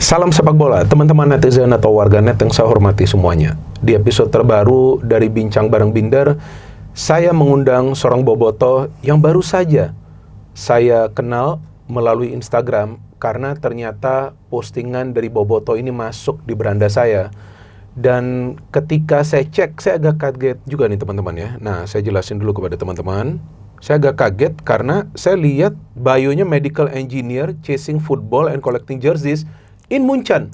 Salam sepak bola, teman-teman netizen atau warganet yang saya hormati semuanya. Di episode terbaru dari Bincang Bareng Binder, saya mengundang seorang bobotoh yang baru saja saya kenal melalui Instagram karena ternyata postingan dari bobotoh ini masuk di beranda saya. Dan ketika saya cek, saya agak kaget juga nih teman-teman ya. Nah, saya jelasin dulu kepada teman-teman. Saya agak kaget karena saya lihat bio-nya medical engineer chasing football and collecting jerseys in Munchen.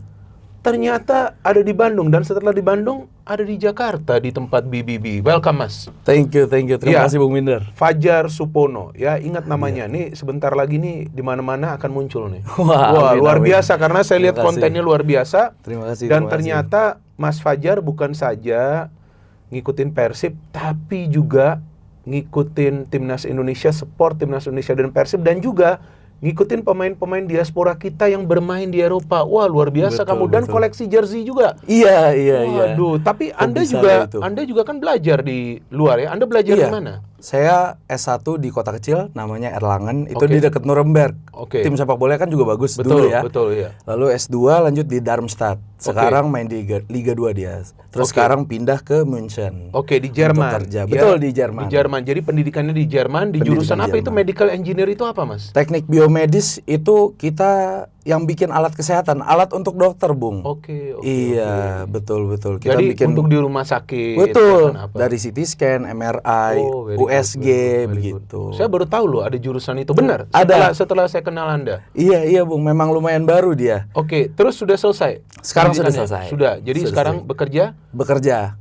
Ternyata ada di Bandung, dan setelah di Bandung ada di Jakarta di tempat BBB. Welcome Mas. Thank you. Terima kasih Bung Minder. Fajar Supono, ya ingat namanya. Nih sebentar lagi nih di mana-mana akan muncul nih. Wah, luar biasa karena saya lihat Terima kasih. kontennya luar biasa. Terima kasih. Dan ternyata Mas Fajar bukan saja ngikutin Persib, tapi juga ngikutin Timnas Indonesia, support Timnas Indonesia dan Persib, dan juga ngikutin pemain-pemain diaspora kita yang bermain di Eropa. Wah, luar biasa kamu, dan koleksi jersey juga. Iya. Waduh, tapi Anda juga kan belajar di luar ya. Anda belajar di mana? Saya S1 di kota kecil namanya Erlangen, itu di dekat Nuremberg. Tim sepak bola kan juga bagus dulu ya. Betul, iya. Lalu S2 lanjut di Darmstadt. Sekarang main di Liga 2 dia. Terus sekarang pindah ke München. Di Jerman. Kerja. Betul, di Jerman. Di Jerman. Jadi pendidikannya di Jerman, di jurusan apa itu? Medical engineer itu apa, Mas? Teknik biomedis itu kita yang bikin alat kesehatan, alat untuk dokter, Bung. Iya, betul. Kita jadi bikin untuk di rumah sakit. Betul. Dari CT scan, MRI, USG begitu. Saya baru tahu loh ada jurusan itu. Benar. Setelah saya kenal Anda. Iya, Bung. Memang lumayan baru dia. Terus sudah selesai? Sekarang sudah selesai. Sudah. Jadi sekarang bekerja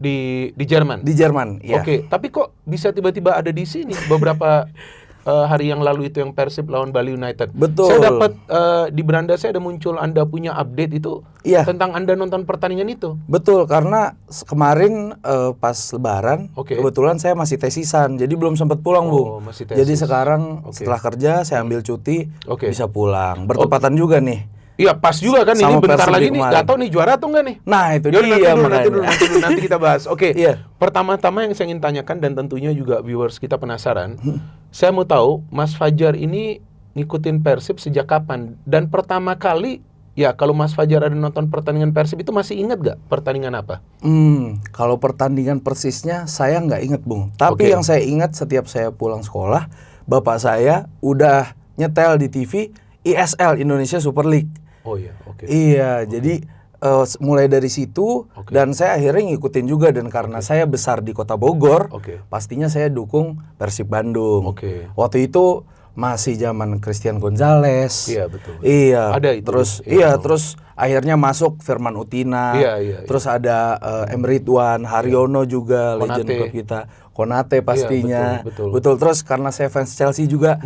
di Jerman. Di Jerman, iya. Tapi kok bisa tiba-tiba ada di sini beberapa hari yang lalu itu yang Persib lawan Bali United. Betul. Saya dapat di beranda saya ada muncul Anda punya update itu tentang Anda nonton pertandingan itu. Betul, karena kemarin pas Lebaran kebetulan saya masih tesisan, jadi belum sempat pulang, Bung. Jadi sekarang setelah kerja saya ambil cuti, bisa pulang. Bertepatan juga nih. Iya, pas juga kan ini bentar lagi nih, nggak tahu nih juara atau enggak nih. Nah, itu dia. Nanti kita bahas. Pertama-tama yang saya ingin tanyakan, dan tentunya juga viewers kita penasaran, saya mau tahu Mas Fajar ini ngikutin Persib sejak kapan? Dan pertama kali, ya kalau Mas Fajar ada nonton pertandingan Persib itu masih ingat gak pertandingan apa? Kalau pertandingan persisnya saya nggak ingat, Bung. Tapi yang saya ingat setiap saya pulang sekolah, bapak saya udah nyetel di TV ISL, Indonesia Super League. Iya, jadi mulai dari situ dan saya akhirnya ngikutin juga, dan karena saya besar di kota Bogor, pastinya saya dukung Persib Bandung. Waktu itu masih zaman Christian Gonzalez. Iya, betul. Iya. Ada itu. Terus akhirnya masuk Firman Utina. Terus ada Ridwan, Haryono juga legend klub kita. Konate pastinya. Betul. Terus karena saya fans Chelsea juga.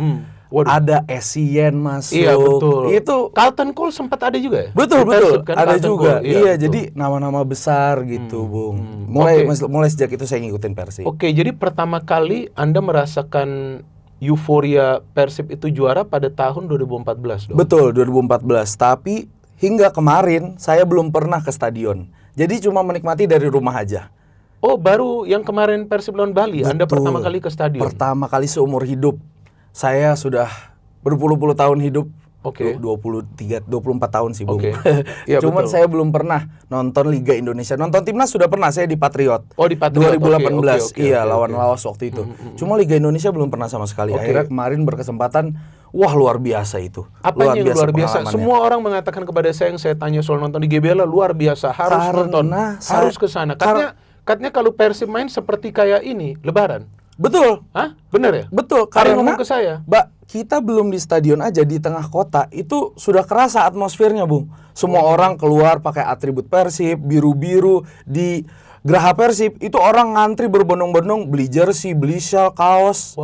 Ada Essien masuk. Iya, betul. Itu Carlton Cole sempat ada juga ya? Betul. Kan, ada juga. Iya, jadi nama-nama besar gitu, Bung. Mulai sejak itu saya ngikutin Persib. Jadi pertama kali Anda merasakan euforia Persib itu juara pada tahun 2014 dong? Betul, 2014. Tapi hingga kemarin saya belum pernah ke stadion. Jadi cuma menikmati dari rumah aja. Baru yang kemarin Persib lawan Bali, Anda pertama kali ke stadion? Pertama kali seumur hidup. Saya sudah berpuluh-puluh tahun hidup. 24 tahun sih, Bung. Ya, cuman saya belum pernah nonton Liga Indonesia. Nonton timnas sudah pernah, saya di Patriot. Di Patriot. 2018. Lawan Laos waktu itu. Cuma Liga Indonesia belum pernah sama sekali. Akhirnya kemarin berkesempatan, luar biasa itu. Apanya yang luar biasa? Semua orang mengatakan kepada saya, yang saya tanya soal nonton di GBL, luar biasa, harus nonton, harus ke sana. Katanya kalau Persib main seperti kayak ini, Lebaran. Betul. Hah? Benar ya? Betul. Karena ngomong ke saya, kita belum di stadion aja, di tengah kota itu sudah kerasa atmosfernya, Bung. Semua orang keluar pakai atribut Persib, biru-biru. Di Geraha Persib itu orang ngantri berbondong-bondong beli jersey, beli shawl, kaos.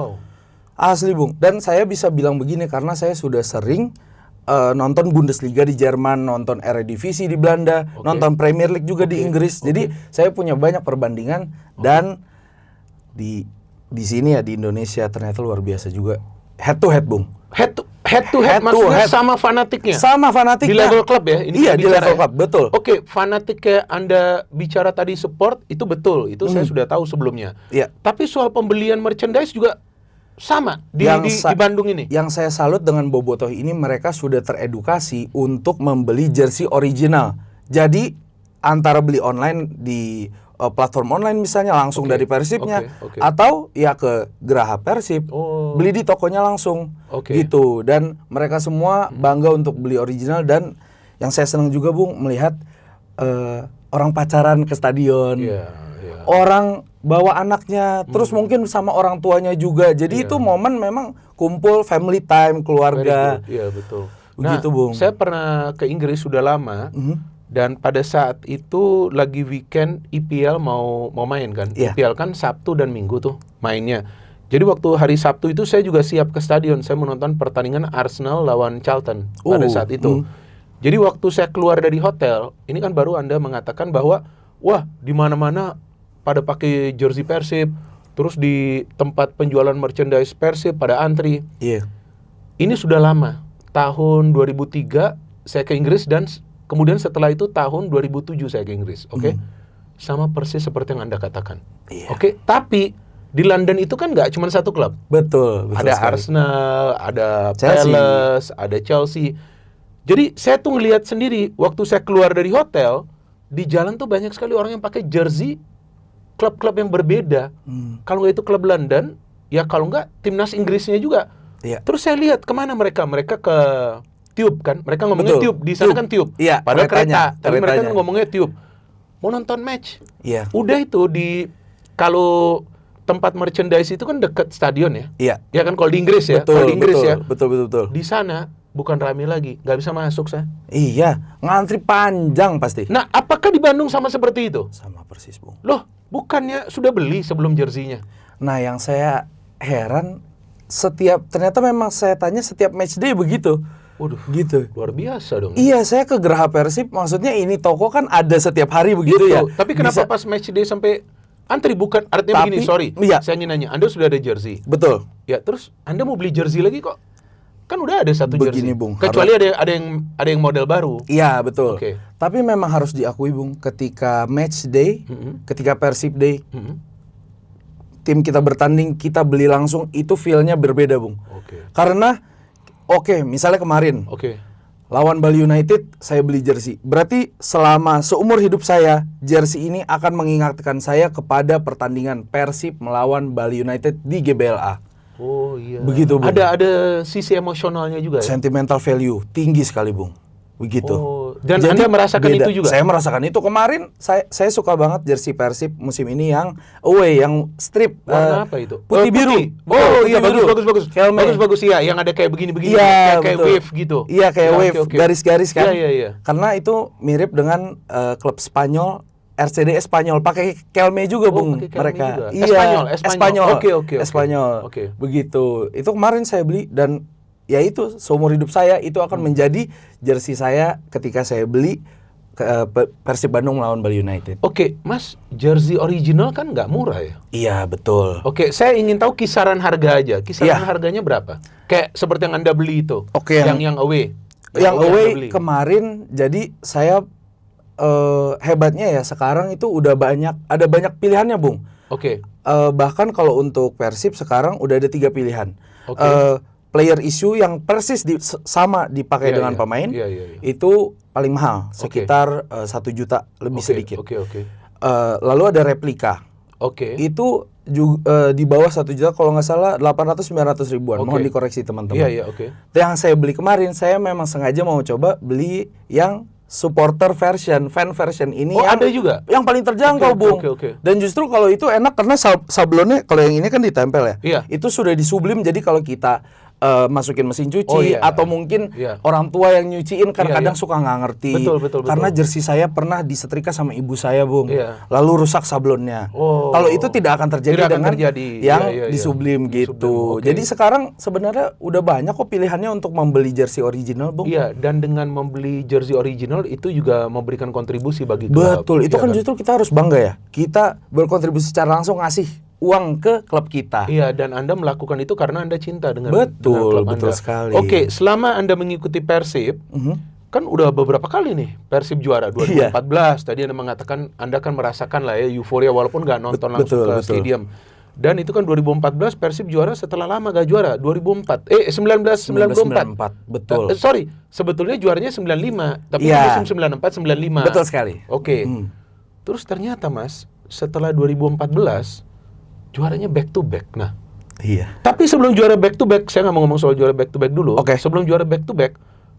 Asli, Bung. Dan saya bisa bilang begini karena saya sudah sering nonton Bundesliga di Jerman, nonton Eredivisie di Belanda, nonton Premier League juga di Inggris. Jadi saya punya banyak perbandingan, dan di sini ya di Indonesia ternyata luar biasa juga. Head to head, Bung. Head to head maksudnya sama fanatiknya? Sama fanatiknya. Di level klub ya? Iya, di level klub, betul. Fanatik kayak Anda bicara tadi support, itu betul. Itu saya sudah tahu sebelumnya. Iya. Tapi soal pembelian merchandise juga sama di Bandung ini. Yang saya salut dengan Bobotoh ini, mereka sudah teredukasi untuk membeli jersey original. Jadi antara beli online di platform online misalnya langsung dari Persibnya, atau ya ke Geraha Persib, beli di tokonya langsung, gitu. Dan mereka semua bangga untuk beli original. Dan yang saya senang juga, Bung, melihat orang pacaran ke stadion, orang bawa anaknya, terus mungkin sama orang tuanya juga. Jadi itu momen memang kumpul family time, keluarga. Iya, betul. Begitu, Bung. Saya pernah ke Inggris sudah lama, dan pada saat itu lagi weekend IPL mau main kan. IPL kan Sabtu dan Minggu tuh mainnya. Jadi waktu hari Sabtu itu saya juga siap ke stadion. Saya menonton pertandingan Arsenal lawan Charlton pada saat itu. Jadi waktu saya keluar dari hotel, ini kan baru Anda mengatakan bahwa wah, di mana-mana pada pakai jersey Persib, terus di tempat penjualan merchandise Persib pada antri. Ini sudah lama. Tahun 2003 saya ke Inggris, dan kemudian setelah itu tahun 2007 saya ke Inggris. Sama persis seperti yang Anda katakan. Tapi di London itu kan nggak cuma satu klub. Betul ada sekali. Arsenal, ada Palace, ada Chelsea. Jadi saya tuh ngelihat sendiri waktu saya keluar dari hotel, di jalan tuh banyak sekali orang yang pakai jersey klub-klub yang berbeda. Kalau nggak itu klub London, ya kalau nggak timnas Inggrisnya juga. Terus saya lihat kemana mereka ke Tube kan, mereka ngomongnya Tube, di sana kan Tube. Padahal kereta, tapi mereka kan ngomongnya Tube. Mau nonton match. Udah itu kalau tempat merchandise itu kan dekat stadion ya. Ya kan kalau di Inggris ya. Betul. Di sana bukan rame lagi, nggak bisa masuk saya. Ngantri panjang pasti. Nah, apakah di Bandung sama seperti itu? Sama persis, Bung. Loh, bukannya sudah beli sebelum jersinya? Nah, yang saya heran, ternyata memang saya tanya setiap match day begitu. Waduh, gitu. Luar biasa dong. Iya, saya ke Geraha Persib, maksudnya ini toko kan ada setiap hari begitu ya. Tapi kenapa pas match day sampai antri? Bukan, artinya begini, sorry. Saya ingin nanya, Anda sudah ada jersey. Betul. Ya, terus Anda mau beli jersey lagi kok? Kan udah ada satu Begini, jersey. Bung, kecuali ada yang model baru. Iya, betul. Tapi memang harus diakui, Bung, ketika match day, ketika Persib day, tim kita bertanding, kita beli langsung, itu feel-nya berbeda, Bung. Karena misalnya kemarin lawan Bali United, saya beli jersey. Berarti selama seumur hidup saya, jersey ini akan mengingatkan saya kepada pertandingan Persib melawan Bali United di GBLA. Begitu, Bung. Ada sisi emosionalnya juga ya? Sentimental value tinggi sekali, Bung. Begitu. Dan jadi, Anda merasakan itu juga? Saya merasakan itu. Kemarin saya suka banget jersey Persib musim ini yang away, yang strip. Warna apa itu? Putih biru. Iya, bagus. Bagus ya, yang ada kayak begini-begini. Kayak wave gitu. Iya, kayak wave, garis-garis kan. Iya. Karena itu mirip dengan klub Spanyol, RCD Espanyol, pakai Kelme juga, Bung, mereka. Juga. Espanyol. Espanyol. Begitu. Itu kemarin saya beli, dan ya itu seumur hidup saya itu akan menjadi jersey saya ketika saya beli Persib Bandung melawan Bali United. Mas, jersey original kan nggak murah ya? Iya, betul. Saya ingin tahu kisaran harga aja. Kisaran harganya berapa? Kayak seperti yang Anda beli itu. Yang away. Yang away kemarin, jadi saya hebatnya ya sekarang itu udah ada banyak pilihannya, Bung. Bahkan kalau untuk Persib sekarang udah ada 3 pilihan. Player issue yang persis sama dipakai dengan pemain, itu paling mahal, sekitar 1 juta lebih sedikit. Lalu ada replika. Itu juga di bawah 1 juta, kalau nggak salah 800-900 ribuan. Mohon dikoreksi teman-teman. Yang saya beli kemarin, saya memang sengaja mau coba beli yang supporter version, fan version ini yang ada juga yang paling terjangkau, Bung. Dan justru kalau itu enak karena sablonnya, kalau yang ini kan ditempel ya. Itu sudah disublim, jadi kalau kita masukin mesin cuci atau mungkin orang tua yang nyuciin kadang suka nggak ngerti. Betul. Karena jersey saya pernah disetrika sama ibu saya, Bung. Lalu rusak sablonnya. Kalau itu tidak akan terjadi dengan yang disublim gitu. Jadi sekarang sebenarnya udah banyak kok pilihannya untuk membeli jersey original, Bung. Dan dengan membeli jersey original itu juga memberikan kontribusi bagi klub. Betul, itu kan justru kita harus bangga ya. Kita berkontribusi secara langsung, ngasih uang ke klub kita. Dan Anda melakukan itu karena Anda cinta dengan klub Anda. Sekali. Selama Anda mengikuti Persib, kan udah beberapa kali nih Persib juara 2014. Tadi Anda mengatakan Anda kan merasakan lah ya euforia walaupun nggak nonton langsung ke stadium. Dan itu kan 2014 Persib juara setelah lama gak juara. 1994. Betul. Sorry, sebetulnya juaranya 95, tapi Iya. musim 94-95. Betul sekali. Oke. Terus ternyata Mas, setelah 2014 juaranya back to back. Nah, Iya. tapi sebelum juara back to back, saya nggak mau ngomong soal juara back to back dulu. Oke. Sebelum juara back to back,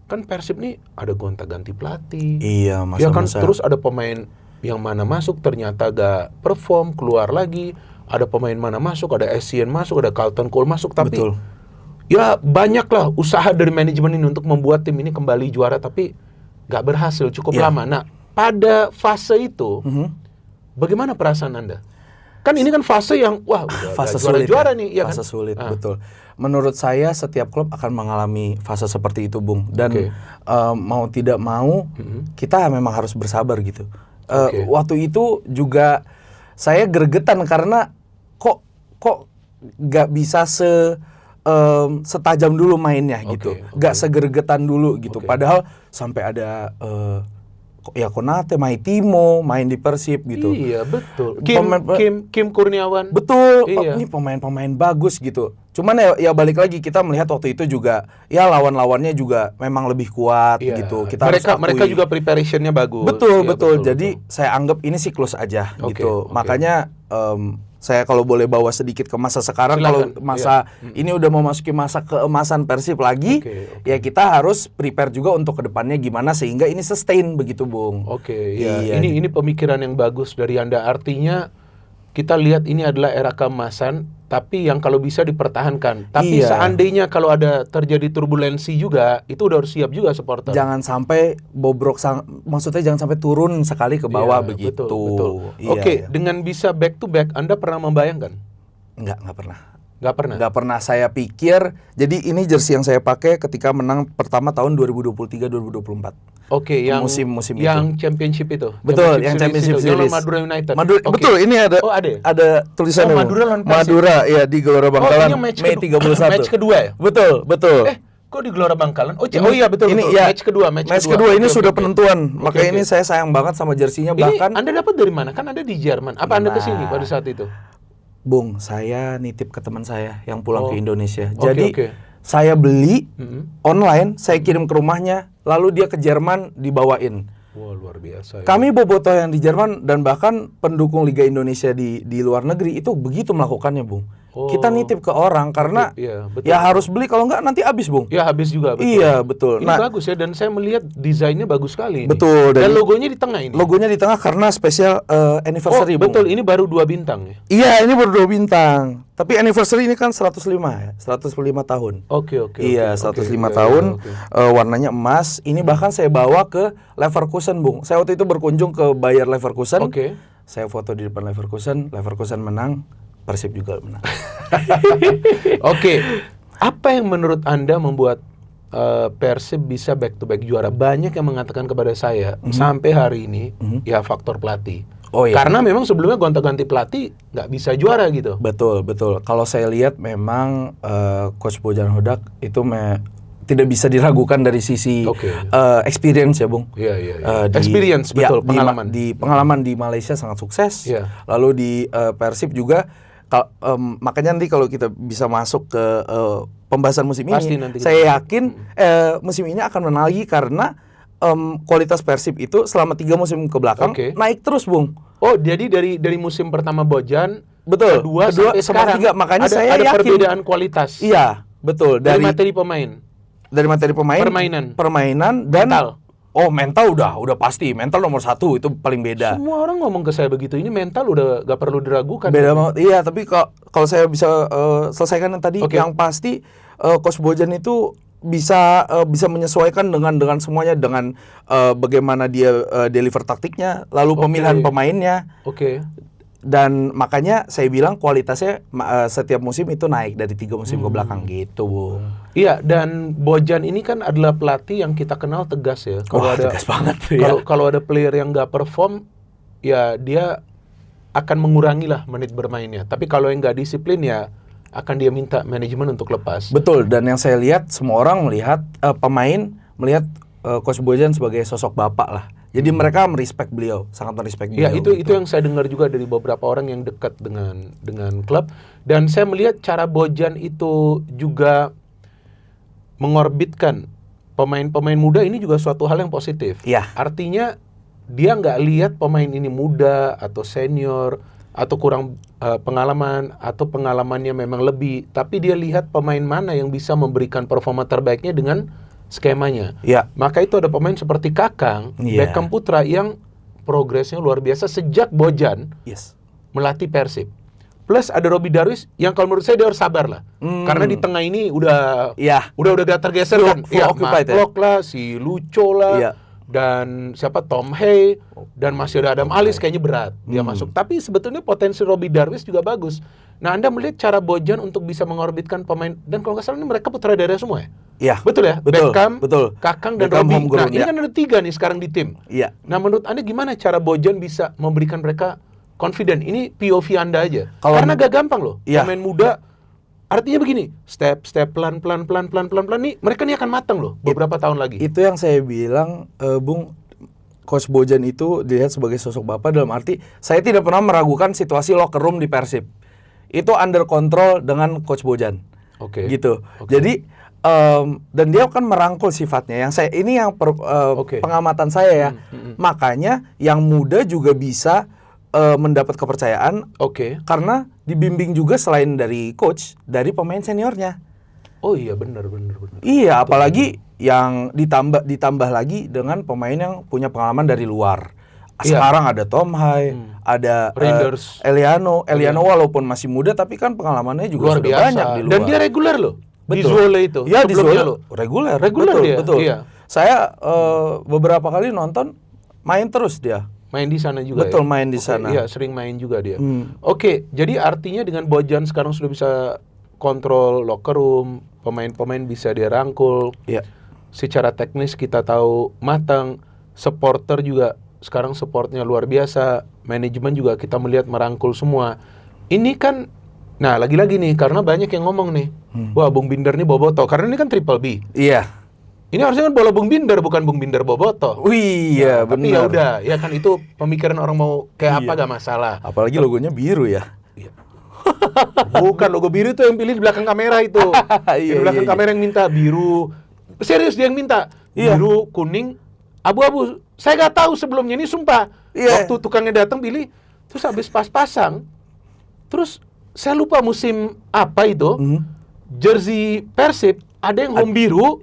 kan Persib nih ada gonta-ganti pelatih. Iya, Ya kan, masa-masa. terus ada pemain yang mana masuk ternyata gak perform, keluar lagi. Ada pemain mana masuk, ada Essien masuk, ada Carlton Cole masuk. Tapi Betul. ya banyaklah usaha dari manajemen ini untuk membuat tim ini kembali juara, tapi gak berhasil cukup Iya. lama. Nah, pada fase itu, bagaimana perasaan Anda? Kan ini kan fase yang, wah udah Fase gak juara-juara sulit, nih. Ya fase kan? sulit, Ah. betul. Menurut saya setiap klub akan mengalami fase seperti itu, Bung. Dan Oke. mau tidak mau, kita memang harus bersabar gitu. Oke. Waktu itu juga saya gregetan karena kok nggak bisa setajam dulu mainnya gitu, Oke, nggak segergetan dulu gitu. Oke. Padahal sampai ada ya Konate, Maitimo main di Persib gitu. Iya, betul. Pemain- Kim Kurniawan. Betul, Iya. ini pemain-pemain bagus gitu. Cuman ya balik lagi kita melihat waktu itu juga ya lawan-lawannya juga memang lebih kuat Iya. gitu. Kita harus mereka akui. juga preparationnya bagus. Betul, Iya, betul. Jadi saya anggap ini siklus aja Oke, gitu. oke. Makanya saya kalau boleh bawa sedikit ke masa sekarang, Silakan, kalau masa ini udah memasuki masa keemasan Persib lagi, Oke, oke. ya kita harus prepare juga untuk kedepannya gimana sehingga ini sustain begitu, Bung. Oke, ya. Iya. Ini pemikiran yang bagus dari Anda. Artinya kita lihat ini adalah era keemasan, tapi yang kalau bisa dipertahankan. Tapi Iya. seandainya kalau ada terjadi turbulensi juga, itu udah harus siap juga supporter. Jangan sampai bobrok, maksudnya jangan sampai turun sekali ke bawah Iya, begitu. Betul. Iya, Oke, iya. dengan bisa back to back, Anda pernah membayangkan? Nggak pernah. Nggak pernah. Nggak pernah saya pikir. Jadi ini jersey yang saya pakai ketika menang pertama tahun 2023-2024. Oke, yang Musim itu. yang championship itu. Betul, yang Championship itu, yang lawan Series. Madura United. Oke. Betul, ini ada Oh, ada. ada tulisannya. Oh, Bung. Madura lawan Persib. Madura, ya di Gelora Bangkalan, ini match Mei 31. Match kedua ya? Betul, betul. Kok di Gelora Bangkalan? Oh, Ini- oh iya betul ini betul. ya, Match kedua. ini Oke, sudah oke. penentuan. Oke, Makanya oke. ini saya sayang banget sama jersinya. Ini Bahkan Anda dapat dari mana? Kan Anda di Jerman. Apa Anda kesini pada saat itu? Bung, saya nitip ke teman saya yang pulang Oh. ke Indonesia. Oke, Jadi oke. saya beli Mm-mm. online, saya kirim ke rumahnya, lalu dia ke Jerman dibawain. Wah, luar biasa. Ya. Kami bobotoh yang di Jerman dan bahkan pendukung Liga Indonesia di luar negeri itu begitu melakukannya, Bung. Oh. Kita nitip ke orang karena Iya, betul. ya harus beli, kalau enggak nanti habis, Bung. Ya habis juga betul. Iya, betul. Ini Nah, bagus ya, dan saya melihat desainnya bagus sekali. Ini. Betul, Dan dan logonya di tengah ini. logonya di tengah karena spesial anniversary, Bung. betul. Ini baru 2 bintang ya. Iya, ini baru 2 bintang. Tapi anniversary ini kan 105 ya, 105 tahun. Oke, oke. Iya, oke, 105 oke, tahun. iya, oke. Warnanya emas. Ini bahkan saya bawa ke Leverkusen, Bung. Saya waktu itu berkunjung ke Bayer Leverkusen. Oke. Saya foto di depan Leverkusen menang, Persib juga menang. Oke. Apa yang menurut Anda membuat Persib bisa back to back juara? Banyak yang mengatakan kepada saya sampai hari ini ya faktor pelatih. Oh iya. Karena memang sebelumnya gonta-ganti pelatih nggak bisa juara gitu. Betul, betul. Kalau saya lihat memang Coach Bojan Hodak itu tidak bisa diragukan dari sisi Oke. experience ya, Bung. Iya, iya, iya. Di- Experience, ya, betul, di pengalaman. Di pengalaman di Malaysia sangat sukses. Iya. Lalu di Persib juga. Makanya nanti kalau kita bisa masuk ke pembahasan musim Pasti ini, nanti kita- saya yakin musim ini akan menang lagi karena kualitas Persib itu selama 3 musim ke belakang Oke. naik terus, Bung. Oh, jadi dari musim pertama Bojan, Betul. kedua Kedua sampai sama sekarang ketiga. Makanya ada, saya ada yakin. perbedaan kualitas. Iya, betul. Dari materi pemain. Dari materi pemain, Permainan. dan Mental. Oh, mental udah pasti. Mental nomor 1 itu paling beda. Semua orang ngomong ke saya begitu. Ini mental udah gak perlu diragukan. Beda banget. Iya, tapi kalau saya bisa selesaikan yang tadi, Oke. yang pasti Coach Bojan itu bisa menyesuaikan dengan semuanya, dengan bagaimana dia deliver taktiknya, lalu Oke. pemilihan pemainnya. Oke. Dan makanya saya bilang kualitasnya setiap musim itu naik dari 3 musim ke belakang gitu, Bung. Iya, dan Bojan ini kan adalah pelatih yang kita kenal tegas ya. Wah, tegas banget tuh ya. Kalau ada player yang nggak perform, ya dia akan mengurangi lah menit bermainnya. Tapi kalau yang nggak disiplin ya akan dia minta manajemen untuk lepas. Betul, dan yang saya lihat semua orang melihat pemain melihat Coach Bojan sebagai sosok bapak lah. Jadi mereka merespek beliau, sangat merespek Ya, beliau. itu yang saya dengar juga dari beberapa orang yang dekat dengan klub, dan saya melihat cara Bojan itu juga mengorbitkan pemain-pemain muda ini juga suatu hal yang positif. Iya. Artinya dia nggak lihat pemain ini muda atau senior atau kurang pengalaman atau pengalamannya memang lebih, tapi dia lihat pemain mana yang bisa memberikan performa terbaiknya dengan skemanya. Iya. Maka itu ada pemain seperti Kakang, Iya. Beckham Putra yang progresnya luar biasa sejak Bojan Yes. melatih Persib. Plus ada Robby Darwis yang kalau menurut saya dia harus sabar lah. Karena di tengah ini udah Iya. gak tergeser kan. Full occupied ya? Mark lah, si Lucho lah, Iya. dan siapa Tom Hay, dan masih ada Adam Alis kayaknya berat dia masuk. Tapi sebetulnya potensi Robby Darwis juga bagus. Nah, Anda melihat cara Bojan untuk bisa mengorbitkan pemain, dan kalau nggak salah ini mereka putra daerah semua ya? Iya. Betul ya? Betul, Beckham, betul. Kakang, dan Beckham Robby. homegrown, Nah, ini ya. kan ada 3 nih sekarang di tim. Iya. Nah, menurut Anda gimana cara Bojan bisa memberikan mereka confident? Ini POV Anda aja. Kalau- Karena gak gampang loh. Iya. Pemain muda, artinya begini, step pelan nih, mereka nih akan matang loh beberapa tahun lagi. Itu yang saya bilang, Bung, Coach Bojan itu dilihat sebagai sosok bapak dalam arti saya tidak pernah meragukan situasi locker room di Persib. Itu under control dengan Coach Bojan. Oke. Gitu. Oke. Jadi dan dia kan merangkul sifatnya. Yang saya ini yang Oke. pengamatan saya ya. Makanya yang muda juga bisa mendapat kepercayaan Oke. karena dibimbing juga selain dari coach, dari pemain seniornya. Oh iya, benar. Iya, apalagi yang ditambah lagi dengan pemain yang punya pengalaman dari luar. Iya. Sekarang ada Tom Hay, ada Reinders. Eliano walaupun masih muda tapi kan pengalamannya juga Luar sudah biasa. banyak di luar. Dan dia reguler loh. Di Betul. Zwolle itu. Iya, di sebelumnya Zwolle loh. reguler. Reguler betul, dia, betul. iya. Saya beberapa kali nonton main terus dia. Main di sana juga. Betul, ya? main di Oke, sana. Iya, sering main juga dia. Hmm. Oke, jadi artinya dengan Bojan sekarang sudah bisa kontrol locker room, pemain-pemain bisa dia rangkul. Iya. Secara teknis kita tahu matang, supporter juga sekarang supportnya luar biasa, manajemen juga kita melihat merangkul semua. Ini kan, nah lagi-lagi nih karena banyak yang ngomong nih, wah Bung Binder nih boboto, karena ini kan triple B. Iya. Ini harusnya kan bola Bung Binder, bukan Bung Binder boboto. Wih, iya Tapi benar. ya udah, ya kan itu pemikiran orang mau kayak apa Iya. gak masalah. Apalagi logonya biru ya. Bukan logo biru itu yang pilih di belakang kamera itu. Iya, Di belakang iya, kamera yang minta biru. Serius dia yang minta. Iya. Biru, kuning, abu-abu. Saya nggak tahu sebelumnya ini sumpah. Iya. Waktu tukangnya datang pilih, terus habis pas-pasang, terus saya lupa musim apa itu. Jersey Persib ada yang home biru,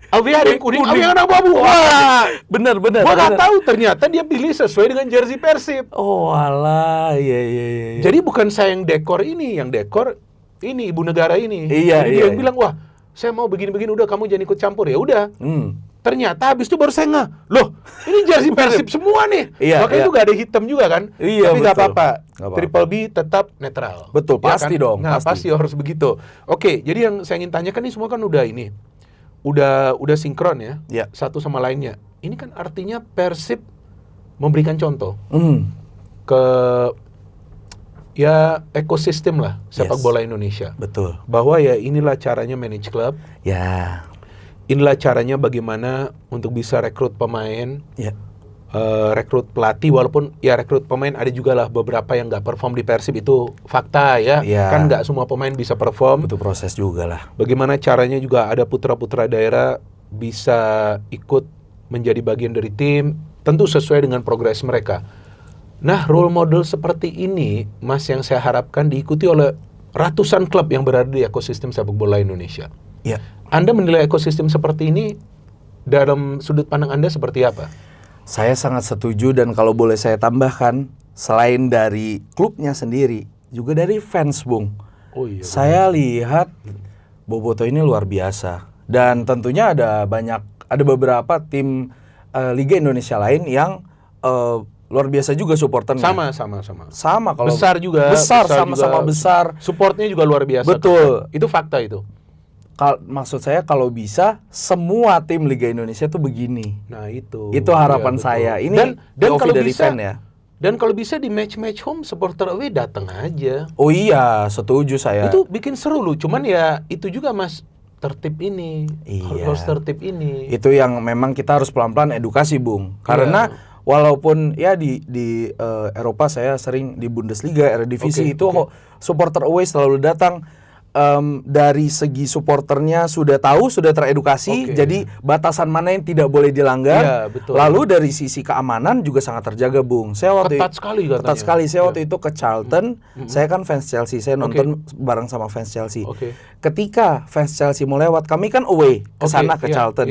away ada yang kuning, away yang abu-abu. Wah, Bener. gua nggak tahu ternyata dia pilih sesuai dengan jersey Persib. Oh alah, iya. Jadi bukan saya yang dekor ini, yang dekor ini ibu negara ini. Iya, Jadi iya, dia yang iya. bilang, wah saya mau begini-begini, udah kamu jangan ikut campur ya udah. Hmm. Ternyata habis itu baru saya ngeh, loh ini jersey Persib semua nih. Iya, Makanya iya. itu gak ada hitam juga kan. Iya, Tapi nggak betul. apa-apa. Nggak apa-apa. Triple B tetap netral. Betul, Ya pasti kan? dong, Nah pasti. pasti harus begitu. Oke, jadi yang saya ingin tanyakan nih semua kan udah ini. Udah sinkron ya, Iya. satu sama lainnya. Ini kan artinya Persib memberikan contoh Hmm. ke ya ekosistem lah sepak Yes. bola Indonesia. Betul. Bahwa ya inilah caranya manage club, Ya. inilah caranya bagaimana untuk bisa rekrut pemain, Ya. rekrut pelatih, walaupun ya rekrut pemain ada juga lah beberapa yang nggak perform di Persib, itu fakta ya. Iya. Kan nggak semua pemain bisa perform. Butuh proses juga lah. Bagaimana caranya juga ada putra-putra daerah bisa ikut menjadi bagian dari tim, tentu sesuai dengan progres mereka. Nah, role model seperti ini, Mas, yang saya harapkan diikuti oleh ratusan klub yang berada di ekosistem sepak bola Indonesia. Ya. Anda menilai ekosistem seperti ini dalam sudut pandang Anda seperti apa? Saya sangat setuju dan kalau boleh saya tambahkan, selain dari klubnya sendiri, juga dari fans, Bung. Oh iya. Saya lihat Boboto ini luar biasa. Dan tentunya ada beberapa tim Liga Indonesia lain yang luar biasa juga supporternya. Sama kalau Besar juga. sama-sama juga. besar. Supportnya juga luar biasa. Betul. Itu fakta itu. Maksud saya kalau bisa semua tim Liga Indonesia tuh begini. Nah itu. Itu harapan Iya, betul. saya. Ini dan POV kalau dari bisa fan ya. Dan kalau bisa di match home supporter away datang aja. Oh iya, setuju saya. Itu bikin seru loh. Cuman ya itu juga Mas, tertib ini. Iya. Harus tertib ini. Itu yang memang kita harus pelan-pelan edukasi, Bung. Karena walaupun ya di Eropa saya sering di Bundesliga, Eredivisie itu supporter away selalu datang. Dari segi supporternya sudah tahu, sudah teredukasi, jadi batasan mana yang tidak boleh dilanggar. Iya, betul. Lalu dari sisi keamanan juga sangat terjaga, Bung. Saya waktu Ketat sekali katanya. Ketat sekali. Saya waktu itu ke Charlton. Saya kan fans Chelsea. Saya nonton bareng sama fans Chelsea. Ketika fans Chelsea mau lewat, kami kan away ke sana ke Charlton.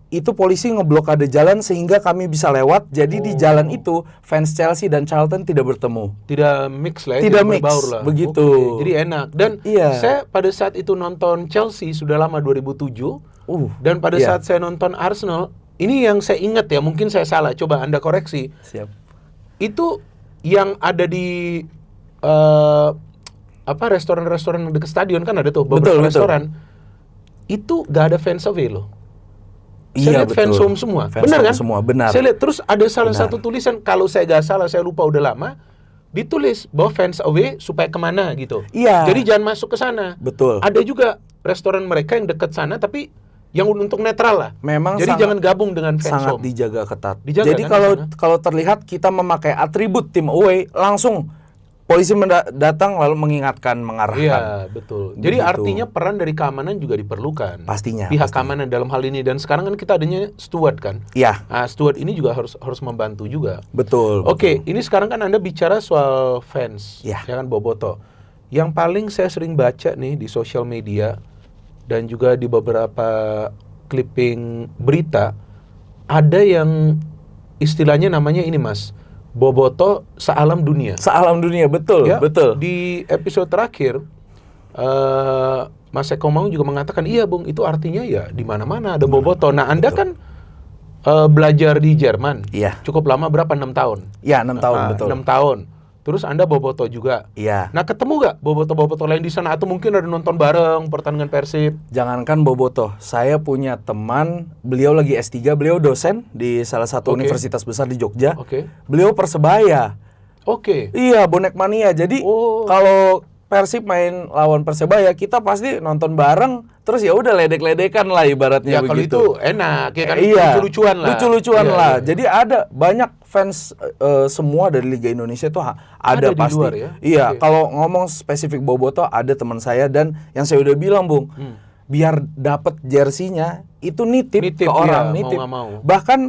Itu polisi ngeblokade jalan sehingga kami bisa lewat. Jadi di jalan itu fans Chelsea dan Charlton tidak bertemu. Tidak mix lah ya, tidak mix, berbaur lah. Begitu. Jadi enak. Dan saya pada saat itu nonton Chelsea sudah lama 2007. Dan pada saat saya nonton Arsenal, ini yang saya ingat ya, mungkin saya salah. Coba Anda koreksi. Siap. Itu yang ada di restoran-restoran dekat stadion kan ada tuh beberapa restoran. Itu gak ada fans away loh. Saya lihat fans home semua, benar kan? Semua, benar. Saya lihat terus ada salah satu tulisan, kalau saya nggak salah, saya lupa udah lama, ditulis bahwa fans away supaya kemana gitu. Iya. Jadi jangan masuk ke sana. Betul. Ada juga restoran mereka yang dekat sana, tapi yang untuk netral lah. Memang jadi jangan gabung dengan fans sangat home. Dijaga ketat. Jadi kan, kalau terlihat kita memakai atribut tim away, langsung polisi datang lalu mengingatkan, mengarahkan. Iya, betul. Jadi artinya peran dari keamanan juga diperlukan. Pastinya. Pihak keamanan dalam hal ini, dan sekarang kan kita adanya steward kan. Iya. Nah, steward ini juga harus membantu juga. Betul. Oke, ini sekarang kan Anda bicara soal fans, ya kan Boboto. Yang paling saya sering baca nih di sosial media dan juga di beberapa clipping berita, ada yang istilahnya namanya ini Mas, Boboto sealam dunia. Sealam dunia, betul, ya, betul. Di episode terakhir, Mas Eko Maung juga mengatakan, iya Bung, itu artinya ya di mana-mana ada Boboto. Nah, Anda kan belajar di Jerman, cukup lama, berapa? 6 tahun? Iya, 6 tahun, betul. 6 tahun. Terus Anda Boboto juga. Iya. Nah, ketemu gak Boboto-Boboto lain di sana? Atau mungkin ada nonton bareng pertandingan Persib? Jangankan Boboto, saya punya teman, beliau lagi S3, beliau dosen di salah satu universitas besar di Jogja. Beliau Persebaya. Iya, bonek mania. Jadi kalau Persib main lawan Persebaya, kita pasti nonton bareng, terus ya udah ledek-ledekan lah ibaratnya ya, begitu. Kalau itu enak, ya kan, lucu-lucuan lah. Lucu-lucuan lah. Jadi ada banyak fans semua dari Liga Indonesia tuh ada pasti. Di luar, ya? Iya, kalau ngomong spesifik Boboto ada teman saya, dan yang saya udah bilang, Bung, biar dapat jersinya itu nitip ke orang, nitip. Mau. Bahkan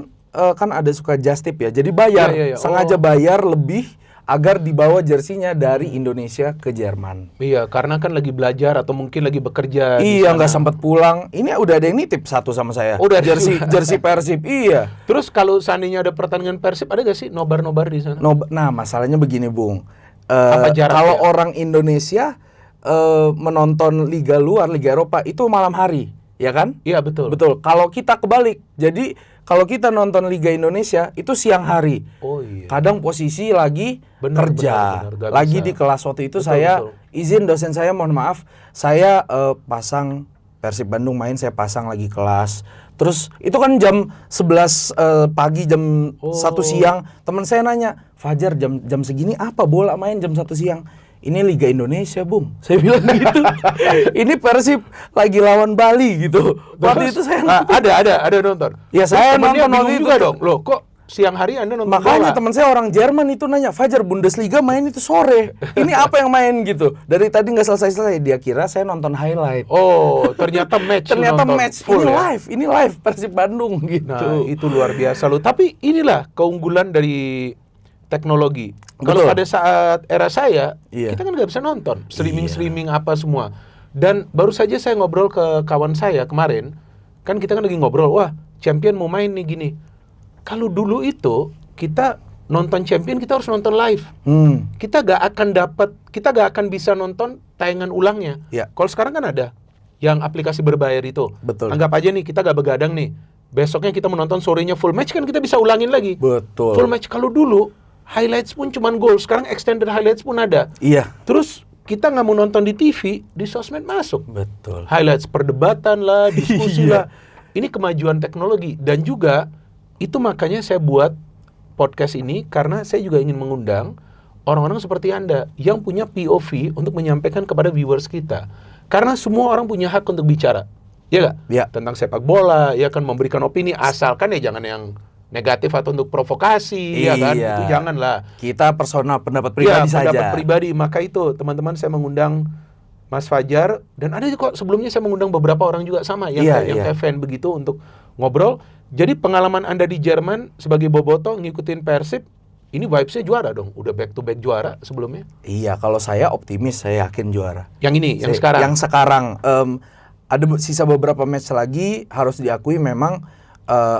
kan ada suka just tip ya. Jadi bayar, sengaja bayar lebih agar dibawa jersinya dari Indonesia ke Jerman. Iya, karena kan lagi belajar atau mungkin lagi bekerja. Iya, nggak sempat pulang. Ini udah ada yang nitip satu sama saya. Udah jersey Persib. Iya. Terus kalau seandainya ada pertandingan Persib, ada gak sih nobar-nobar di sana? Nah, masalahnya begini, Bung. Ya? Kalau orang Indonesia menonton liga luar, liga Eropa itu malam hari, ya kan? Iya, betul. Betul. Kalau kita kebalik, jadi kalau kita nonton Liga Indonesia itu siang hari. Kadang posisi lagi kerja, benar, lagi di kelas. Waktu itu izin dosen saya, mohon maaf, saya pasang Persib Bandung main, saya pasang lagi kelas. Terus itu kan jam 11 pagi, jam 1 siang. Teman saya nanya, Fajar, jam segini apa bola main jam 1 siang? Ini Liga Indonesia, Bung. Saya bilang gitu. Ini Persib lagi lawan Bali gitu. Waktu itu saya ada nonton. Ya, saya nonton itu juga dong. Loh, kok siang hari Anda nonton Makanya bola? Teman saya orang Jerman itu nanya, Fajar, Bundesliga main itu sore. Ini apa yang main gitu? Dari tadi nggak selesai. Dia kira saya nonton highlight. Ternyata match. Ternyata match. Full, ini live Persib Bandung gitu. Nah, itu luar biasa loh. Tapi inilah keunggulan dari teknologi. Kalau pada saat era saya, kita kan nggak bisa nonton streaming apa semua. Dan baru saja saya ngobrol ke kawan saya kemarin, kan kita kan lagi ngobrol, wah Champion mau main nih gini. Kalau dulu itu kita nonton Champion, kita harus nonton live. Kita gak akan bisa nonton tayangan ulangnya. Kalau sekarang kan ada yang aplikasi berbayar itu. Betul. Anggap aja nih, kita gak begadang nih, besoknya kita menonton sorenya full match, kan kita bisa ulangin lagi. Betul. Full match. Kalau dulu highlights pun cuman gol, sekarang extended highlights pun ada. Iya. Terus kita nggak mau nonton di TV, di sosmed masuk. Betul. Highlights perdebatan lah, diskusi lah. Ini kemajuan teknologi. Dan juga itu makanya saya buat podcast ini, karena saya juga ingin mengundang orang-orang seperti Anda yang punya POV untuk menyampaikan kepada viewers kita. Karena semua orang punya hak untuk bicara. Ya nggak? Ya. Tentang sepak bola, ya kan, memberikan opini, asalkan ya jangan yang negatif atau untuk provokasi, ya kan? Iya. Itu janganlah. Kita personal pendapat pribadi saja. Pendapat pribadi. Maka itu teman-teman saya mengundang Mas Fajar dan ada kok sebelumnya saya mengundang beberapa orang juga sama yang kayak fan begitu untuk ngobrol. Jadi pengalaman Anda di Jerman sebagai boboto ngikutin Persib, ini vibes-nya juara dong. Udah back to back juara sebelumnya. Iya, kalau saya optimis, saya yakin juara. Yang ini, yang sekarang. Yang sekarang ada sisa beberapa match lagi, harus diakui memang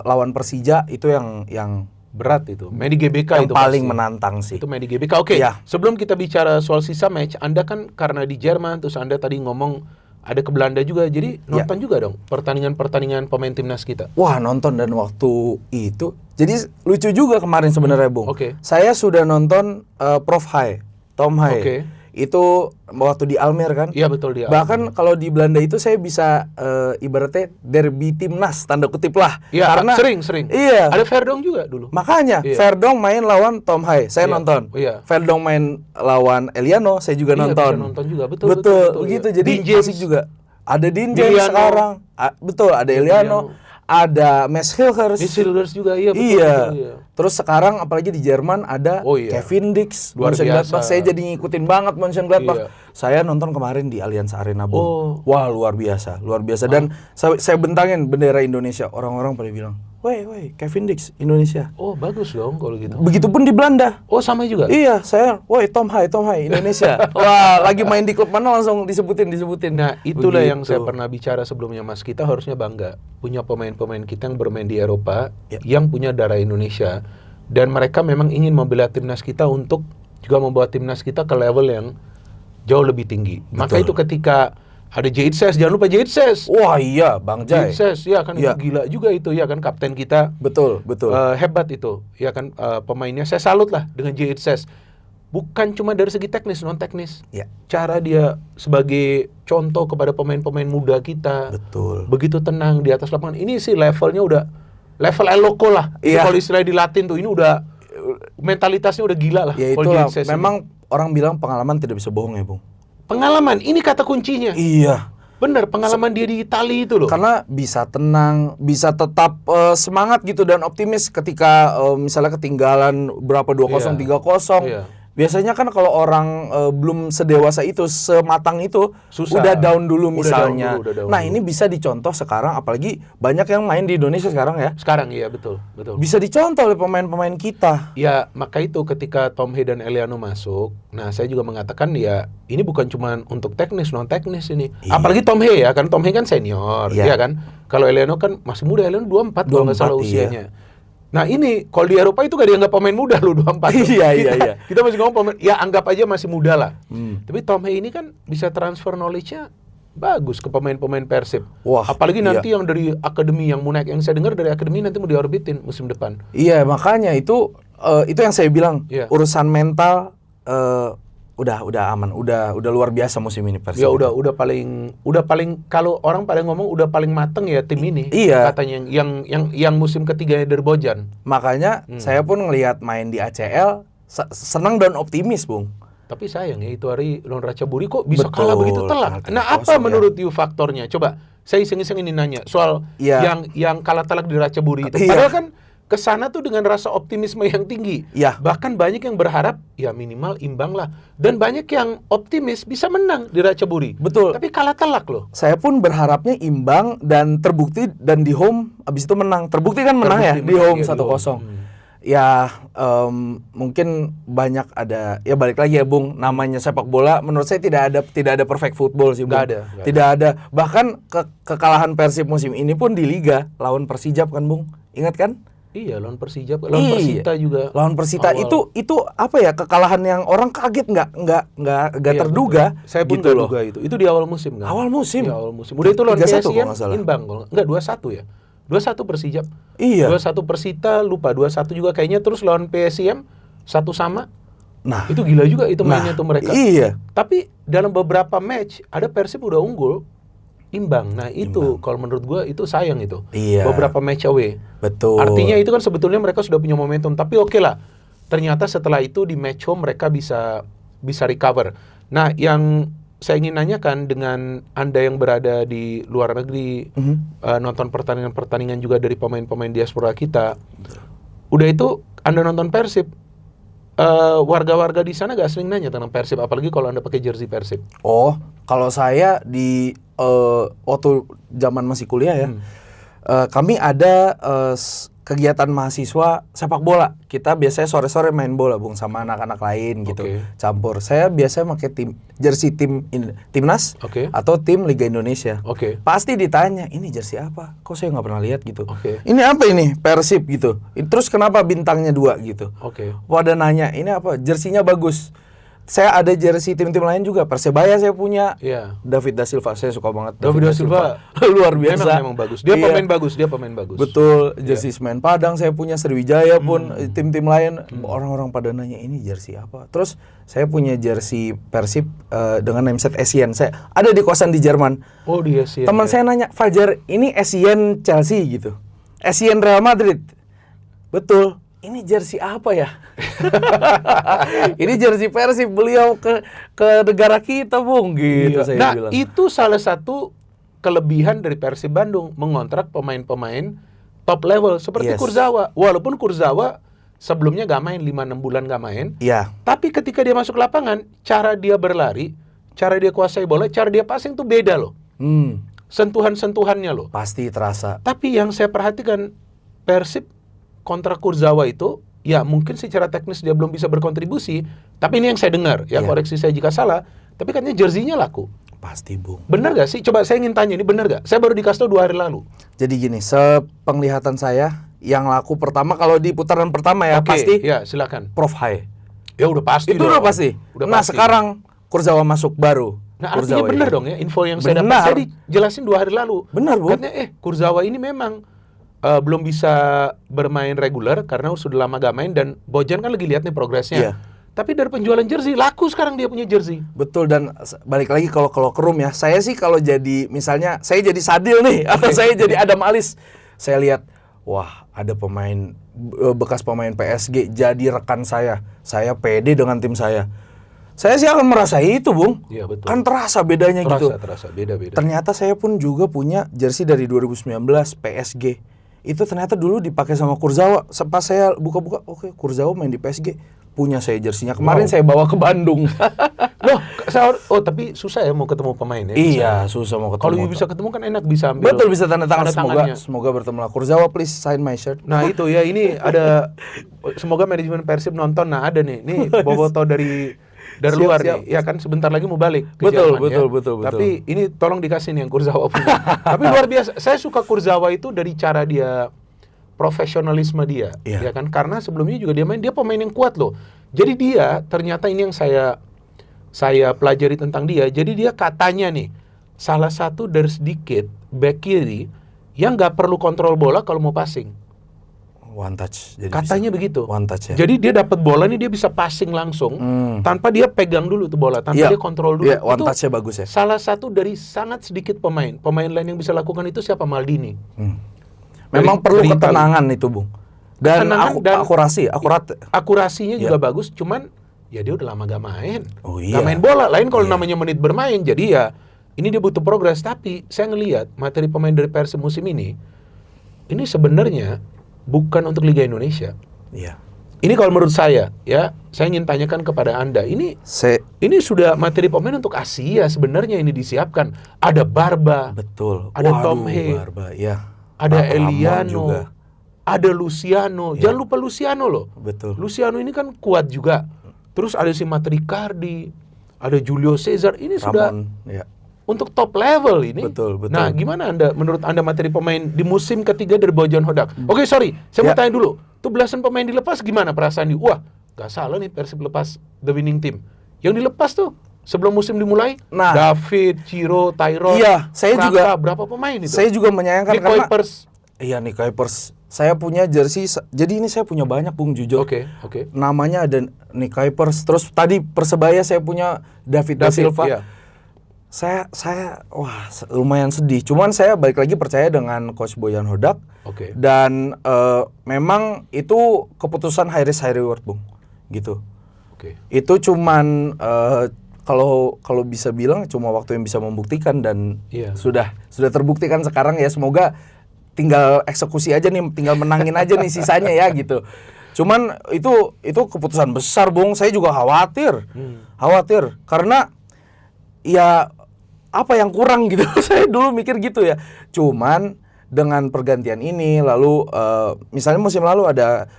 lawan Persija itu yang berat itu. Main di GBK yang itu paling pasti menantang sih. Itu main di GBK. Oke. Iya. Sebelum kita bicara soal sisa match, Anda kan karena di Jerman, terus Anda tadi ngomong ada ke Belanda juga, jadi nonton juga dong pertandingan-pertandingan pemain timnas kita. Wah, nonton dan waktu itu. Jadi lucu juga kemarin sebenarnya, Bung. Oke. Saya sudah nonton Prof Hai, Tom Hai. Oke. Itu waktu di Almer kan? Iya betul dia. Bahkan kalau di Belanda itu saya bisa ibaratnya derby timnas tanda kutip lah. Iya, karena sering. Iya. Ada Verdong juga dulu. Makanya Verdong main lawan Tom Hai, saya nonton. Iya. Verdong main lawan Eliano, saya juga nonton. Bisa nonton juga. Betul. Begitu. Iya. Jadi asik juga. Ada Dean James sekarang. Betul, ada Eliano. Ada Mes Hilgers juga, iya betul. Iya. Betul, iya. Terus sekarang apalagi di Jerman ada Kevin Dix, luar Mönchengladbach. Saya jadi ngikutin banget Mönchengladbach. Iya. Saya nonton kemarin di Allianz Arena, Bung. Wah, luar biasa. Dan saya bentangin bendera Indonesia. Orang-orang pada bilang, "Woi, Kevin Dix, Indonesia." Oh, bagus dong kalau gitu. Begitupun di Belanda. Oh, sama juga. Iya, saya, "Woi, Tom Hai, Indonesia." Wah, lagi main di klub mana langsung disebutin. Nah, itulah yang saya pernah bicara sebelumnya, Mas. Kita harusnya bangga punya pemain-pemain kita yang bermain di Eropa yang punya darah Indonesia, dan mereka memang ingin membela timnas kita untuk juga membawa timnas kita ke level yang jauh lebih tinggi. Maka itu ketika ada Jitses, jangan lupa Jitses. Wah iya, Bang Jai. Jitses, ya kan itu gila juga itu, ya kan kapten kita. Betul. Hebat itu, ya kan pemainnya. Saya salut lah dengan Jitses. Bukan cuma dari segi teknis, non teknis. Ya. Cara dia sebagai contoh kepada pemain-pemain muda kita. Betul. Begitu tenang di atas lapangan. Ini sih levelnya udah level eloko lah. Iya. Kalau istilah di Latin tuh, ini udah mentalitasnya udah gila lah. Ya itulah. Memang orang bilang pengalaman tidak bisa bohong ya, Bung. Pengalaman, ini kata kuncinya. Iya. Bener, pengalaman dia di Itali itu loh. Karena bisa tenang, bisa tetap semangat gitu dan optimis ketika misalnya ketinggalan berapa 2-0, 3-0. Iya. Biasanya kan kalau orang belum sedewasa itu, sematang itu, susah. Udah down dulu misalnya. Udah down nah dulu. ini bisa dicontoh sekarang, apalagi banyak yang main di Indonesia sekarang ya. Sekarang iya betul. Bisa dicontoh oleh pemain-pemain kita. Ya maka itu ketika Tom Hay dan Eliano masuk, nah saya juga mengatakan ya ini bukan cuma untuk teknis, non teknis ini. Iya. Apalagi Tom Hay ya kan, Tom Hay kan senior, ya kan. Kalau Eliano kan masih muda, Eliano 24 kalau nggak salah usianya. Nah ini, kalau di Eropa itu gak dianggap pemain muda loh 24. Iya. Kita masih ngomong pemain, ya anggap aja masih muda lah. Tapi Tom Hay ini kan bisa transfer knowledge-nya bagus ke pemain-pemain Persib. Wah, apalagi nanti yang dari akademi yang mau naik, yang saya dengar dari akademi nanti mau diorbitin musim depan. Iya, makanya itu yang saya bilang, urusan mental udah aman, udah luar biasa musim ini Persib. Ya udah paling kalau orang pada ngomong udah paling mateng ya tim ini. Iya. Katanya yang musim ketiganya dari Bojan. Makanya saya pun ngelihat main di ACL senang dan optimis, Bung. Tapi sayang ya itu hari lawan Ratchaburi kok bisa kalah begitu telak. Nah, apa menurut you faktornya? Coba saya iseng-iseng ini nanya soal yang kalah telak di Ratchaburi itu. Padahal kan kesana tuh dengan rasa optimisme yang tinggi. Bahkan banyak yang berharap ya minimal imbang lah. Dan banyak yang optimis bisa menang di Ratchaburi. Betul. Tapi kalah telak loh. Saya pun berharapnya imbang dan terbukti, dan di home abis itu menang. Terbukti kan menang di home 1-0. Ya mungkin banyak ada, ya balik lagi ya Bung, namanya sepak bola menurut saya tidak ada perfect football sih Bung. Tidak ada. Bahkan kekalahan Persib musim ini pun di Liga lawan Persijap kan Bung. Ingat kan? Iya, lawan Persijap, lawan Persita juga. Lawan Persita itu apa ya, kekalahan yang orang kaget, nggak terduga. Betul. Saya pun gitu loh. Duga itu. Itu di awal musim kan? Awal musim. Di awal musim. Udah itu lawan PSIM imbang kalau enggak 2-1 ya. 2-1 Persijap. Iya. 2-1 Persita, lupa 2-1 juga kayaknya, terus lawan PSIM 1-1. Nah, itu gila juga itu mainnya tuh mereka. Iya. Tapi dalam beberapa match ada Persib udah unggul, imbang. Nah itu kalau menurut gua itu sayang itu. Iya. Beberapa match away. Betul. Artinya itu kan sebetulnya mereka sudah punya momentum. Tapi oke lah. Ternyata setelah itu di match home mereka bisa recover. Nah yang saya ingin nanyakan dengan Anda yang berada di luar negeri, nonton pertandingan-pertandingan juga dari pemain-pemain diaspora kita. Udah itu Anda nonton Persib, warga-warga di sana gak sering nanya tentang Persib, apalagi kalau Anda pakai jersey Persib. Oh, kalau saya di waktu zaman masih kuliah ya, kami ada kegiatan mahasiswa sepak bola. Kita biasanya sore-sore main bola, Bung, sama anak-anak lain gitu. Oke. Campur. Saya biasanya pakai jersey timnas Oke. atau tim Liga Indonesia. Oke. Pasti ditanya, ini jersey apa? Kok saya nggak pernah lihat gitu. Oke. Ini apa ini? Persib gitu. Terus kenapa bintangnya 2 gitu? Oke. Pada nanya, ini apa? Jersinya bagus. Saya ada jersey tim-tim lain juga. Persebaya saya punya. Iya. David da Silva, saya suka banget. David da Silva luar biasa. Memang bagus. Dia Iya. pemain bagus. Betul. Jersey Semen Padang saya punya, Sriwijaya pun, tim-tim lain. Orang-orang pada nanya, ini jersey apa? Terus saya punya jersey Persib dengan nameset Essien. Saya ada di kosan di Jerman. Oh, dia sih. Teman saya nanya, Fajar, ini Essien Chelsea gitu. Essien Real Madrid. Betul. Ini jersey apa ya? Ini jersey Persib, beliau ke negara kita, Bung, gitu. Iya. Saya Nah, bilang. itu salah satu kelebihan dari Persib Bandung, mengontrak pemain-pemain top level seperti Yes. Kurzawa. Walaupun Kurzawa sebelumnya gak main, 5-6 bulan gak main, Iya. tapi ketika dia masuk lapangan, cara dia berlari, cara dia kuasai bola, cara dia passing tuh beda loh. Sentuhan-sentuhannya loh. Pasti terasa. Tapi yang saya perhatikan, Persib kontrak Kurzawa itu, ya mungkin secara teknis dia belum bisa berkontribusi, tapi ini yang saya dengar, ya Iya. koreksi saya jika salah, tapi katanya jersinya laku. Pasti, Bung. Bener gak sih? Coba saya ingin tanya, ini bener gak? Saya baru dikasih tau 2 hari lalu. Jadi gini, sepenglihatan saya, yang laku pertama kalau di putaran pertama ya, Oke, pasti ya silakan. Prof Hai. Ya udah pasti. Itu udah dong. pasti. Udah Nah, pasti. sekarang Kurzawa masuk baru. Nah, artinya Kurzawa bener ini. dong ya, info yang saya dapat. Benar. Saya dijelasin 2 hari lalu. Benar, Bu. Katanya, Kurzawa ini memang belum bisa bermain reguler karena sudah lama gak main, dan Bojan kan lagi lihat nih progresnya. Iya. Tapi dari penjualan jersey, laku sekarang dia punya jersey. Betul, dan balik lagi kalau ke room ya. Saya sih kalau jadi, misalnya saya jadi Sadil nih, atau saya jadi Adam Alis, saya lihat, wah, ada pemain bekas pemain PSG jadi rekan saya pede dengan tim saya sih akan merasa itu, Bung. Iya, betul. Kan terasa bedanya gitu. Terasa beda-beda. Ternyata saya pun juga punya jersey dari 2019 PSG. Itu ternyata dulu dipakai sama Kurzawa. Pas saya buka-buka, oke, Kurzawa main di PSG. Punya saya jersinya. Kemarin Wow. saya bawa ke Bandung. Loh, tapi susah ya mau ketemu pemain ya? Iya, susah mau ketemu. Kalau bisa ketemu kan enak, bisa ambil. Betul, bisa tanda tangan. tangannya. Semoga bertemu lah. Kurzawa, please sign my shirt. Nah itu ya, ini ada, semoga manajemen Persib nonton. Nah ada nih Boboto dari Siap, luar siap. nih, ya kan sebentar lagi mau balik ke Betul, Jerman, betul, ya. betul. Tapi ini tolong dikasih nih yang Kurzawa punya. Tapi luar biasa, saya suka Kurzawa itu dari cara dia, profesionalisme dia, Iya. ya kan, karena sebelumnya juga dia pemain yang kuat loh. Jadi dia ternyata, ini yang saya pelajari tentang dia. Jadi dia katanya nih salah satu dari sedikit back kiri yang nggak perlu kontrol bola kalau mau passing. One touch. Jadi Katanya bisa. begitu. One touch ya. Jadi dia dapat bola nih, dia bisa passing langsung tanpa dia pegang dulu tuh bola, tanpa Iya. dia kontrol dulu. Iya, one Itu touch-nya bagus ya. salah satu dari sangat sedikit pemain lain yang bisa lakukan itu siapa? Maldini. Memang Dari- perlu dari ketenangan itu, Bung. Dan, Ketenangan dan akurat. Akurasinya Iya. juga bagus, cuman ya dia udah lama gak main. Oh, iya. Gak main bola. Lain kalau Iya. namanya menit bermain. Jadi ya ini dia butuh progres. Tapi saya ngelihat materi pemain dari Persib musim ini sebenarnya bukan untuk Liga Indonesia. Iya. Ini kalau menurut saya, ya, saya ingin tanyakan kepada Anda, ini sudah materi pemain untuk Asia sebenarnya ini disiapkan. Ada Barba, Betul. Ada Waduh, Tom Hay, Barba, ya. ada Papa Amon juga. Eliano, ada Luciano. Iya. Jangan lupa Luciano loh. Betul. Luciano ini kan kuat juga. Terus ada si Matricardi, ada Julio Cesar. Ini sudah Ramon, ya. untuk top level ini. Betul. Nah, gimana menurut Anda materi pemain di musim ketiga dari Bojan Hodak? Oke, sorry, saya mau Ya. tanya dulu. Tuh belasan pemain dilepas gimana perasaan di? Wah, gak salah nih Persib lepas the winning team. Yang dilepas tuh sebelum musim dimulai, Nah. David, Ciro, Tyrone, Iya, saya Rangka, juga- berapa pemain itu? Saya juga menyayangkan Nick karena Kuipers. iya, Nick Kuipers. Saya punya jersey, jadi ini saya punya banyak, Bung, jujur. Oke. Namanya ada Nick Kuipers. Terus tadi Persebaya saya punya David da Silva. iya. Saya wah lumayan sedih. Cuman saya balik lagi percaya dengan Coach Bojan Hodak. Oke. Dan memang itu keputusan high risk high reward, Bung. Gitu. Oke. Itu cuman kalau bisa bilang cuma waktu yang bisa membuktikan, dan Iya. sudah terbuktikan sekarang ya. Semoga tinggal eksekusi aja nih, tinggal menangin aja nih sisanya ya gitu. Cuman itu keputusan besar, Bung. Saya juga khawatir. Khawatir karena ya apa yang kurang gitu. Saya dulu mikir gitu ya. Cuman dengan pergantian ini lalu misalnya musim lalu ada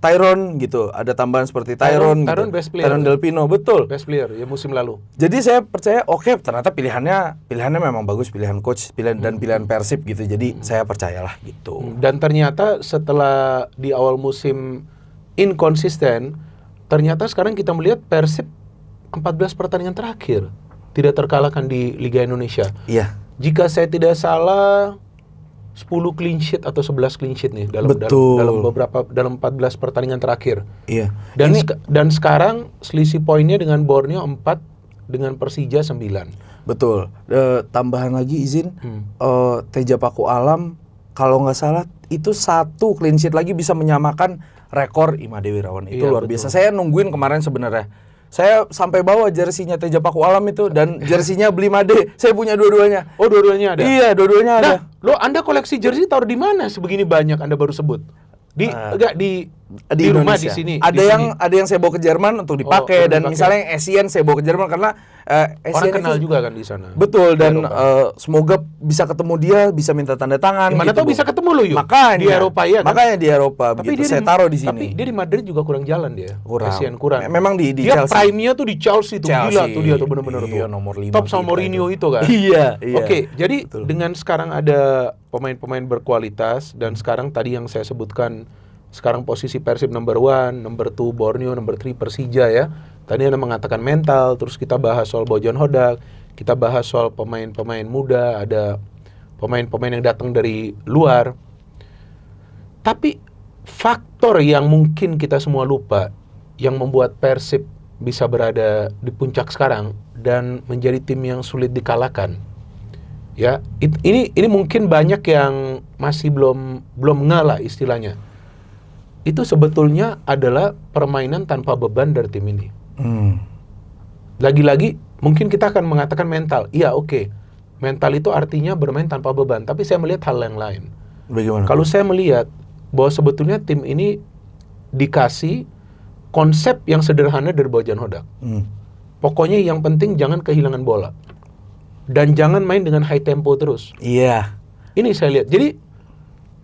Tyron gitu, ada tambahan seperti Tyron Tyron gitu. best player. Tyron Del Pino, betul. Best player ya musim lalu. Jadi saya percaya ternyata pilihannya memang bagus, pilihan coach, pilihan Persib gitu. Jadi saya percayalah gitu. Dan ternyata setelah di awal musim inkonsisten, ternyata sekarang kita melihat Persib 14 pertandingan terakhir tidak terkalahkan di Liga Indonesia. Iya. Jika saya tidak salah 10 clean sheet atau 11 clean sheet nih dalam Betul. dalam 14 pertandingan terakhir. Iya. Dan sekarang selisih poinnya dengan Borneo 4, dengan Persija 9. Betul. Tambahan lagi izin, Teja Paku Alam kalau nggak salah itu 1 clean sheet lagi bisa menyamakan rekor Imade Wirawan. Itu Iya, luar betul. biasa. Saya nungguin kemarin sebenarnya. Saya sampai bawa jersinya Teja Paku Alam itu dan jersinya Blimade. Saya punya dua-duanya. Oh, dua-duanya ada? Iya, dua-duanya ada. Nah, Anda koleksi jersey taruh di mana sebegini banyak Anda baru sebut? Di rumah Indonesia. di sini. Ada yang saya bawa ke Jerman untuk dipakai untuk dan dipakai. misalnya yang Asian saya bawa ke Jerman karena Orang Asian kenal itu juga kan di sana. betul Di dan Eropa. semoga bisa ketemu dia, bisa minta tanda tangan. Mana gitu, tahu Bung. bisa ketemu lo yuk. Makanya Di Eropa ya kan. Makanya di Eropa Tapi begitu dia saya taruh di sini. Tapi dia di Madrid juga kurang jalan dia. Kurang. Asian kurang. Memang di dia Chelsea. prime-nya tuh di Chelsea tuh. Gila tuh dia tuh bener-bener Iya, tuh. nomor 5 Top sama kita Mourinho itu kan. Iya, iya. Oke, jadi Betul. dengan sekarang ada pemain-pemain berkualitas dan sekarang tadi yang saya sebutkan, sekarang posisi Persib number 1, number 2 Borneo, number 3 Persija ya. Tadi Anda mengatakan mental, terus kita bahas soal Bojan Hodak, kita bahas soal pemain-pemain muda, ada pemain-pemain yang datang dari luar. Tapi faktor yang mungkin kita semua lupa yang membuat Persib bisa berada di puncak sekarang dan menjadi tim yang sulit dikalahkan. Ya, ini mungkin banyak yang masih belum ngeh lah istilahnya. Itu sebetulnya adalah permainan tanpa beban dari tim ini. Lagi-lagi mungkin kita akan mengatakan mental. Iya, oke. Mental itu artinya bermain tanpa beban, tapi saya melihat hal yang lain. Bagaimana? Kalau saya melihat bahwa sebetulnya tim ini dikasih konsep yang sederhana dari Bojan Hodak. Pokoknya yang penting jangan kehilangan bola. Dan jangan main dengan high tempo terus. Iya. Ini saya lihat. Jadi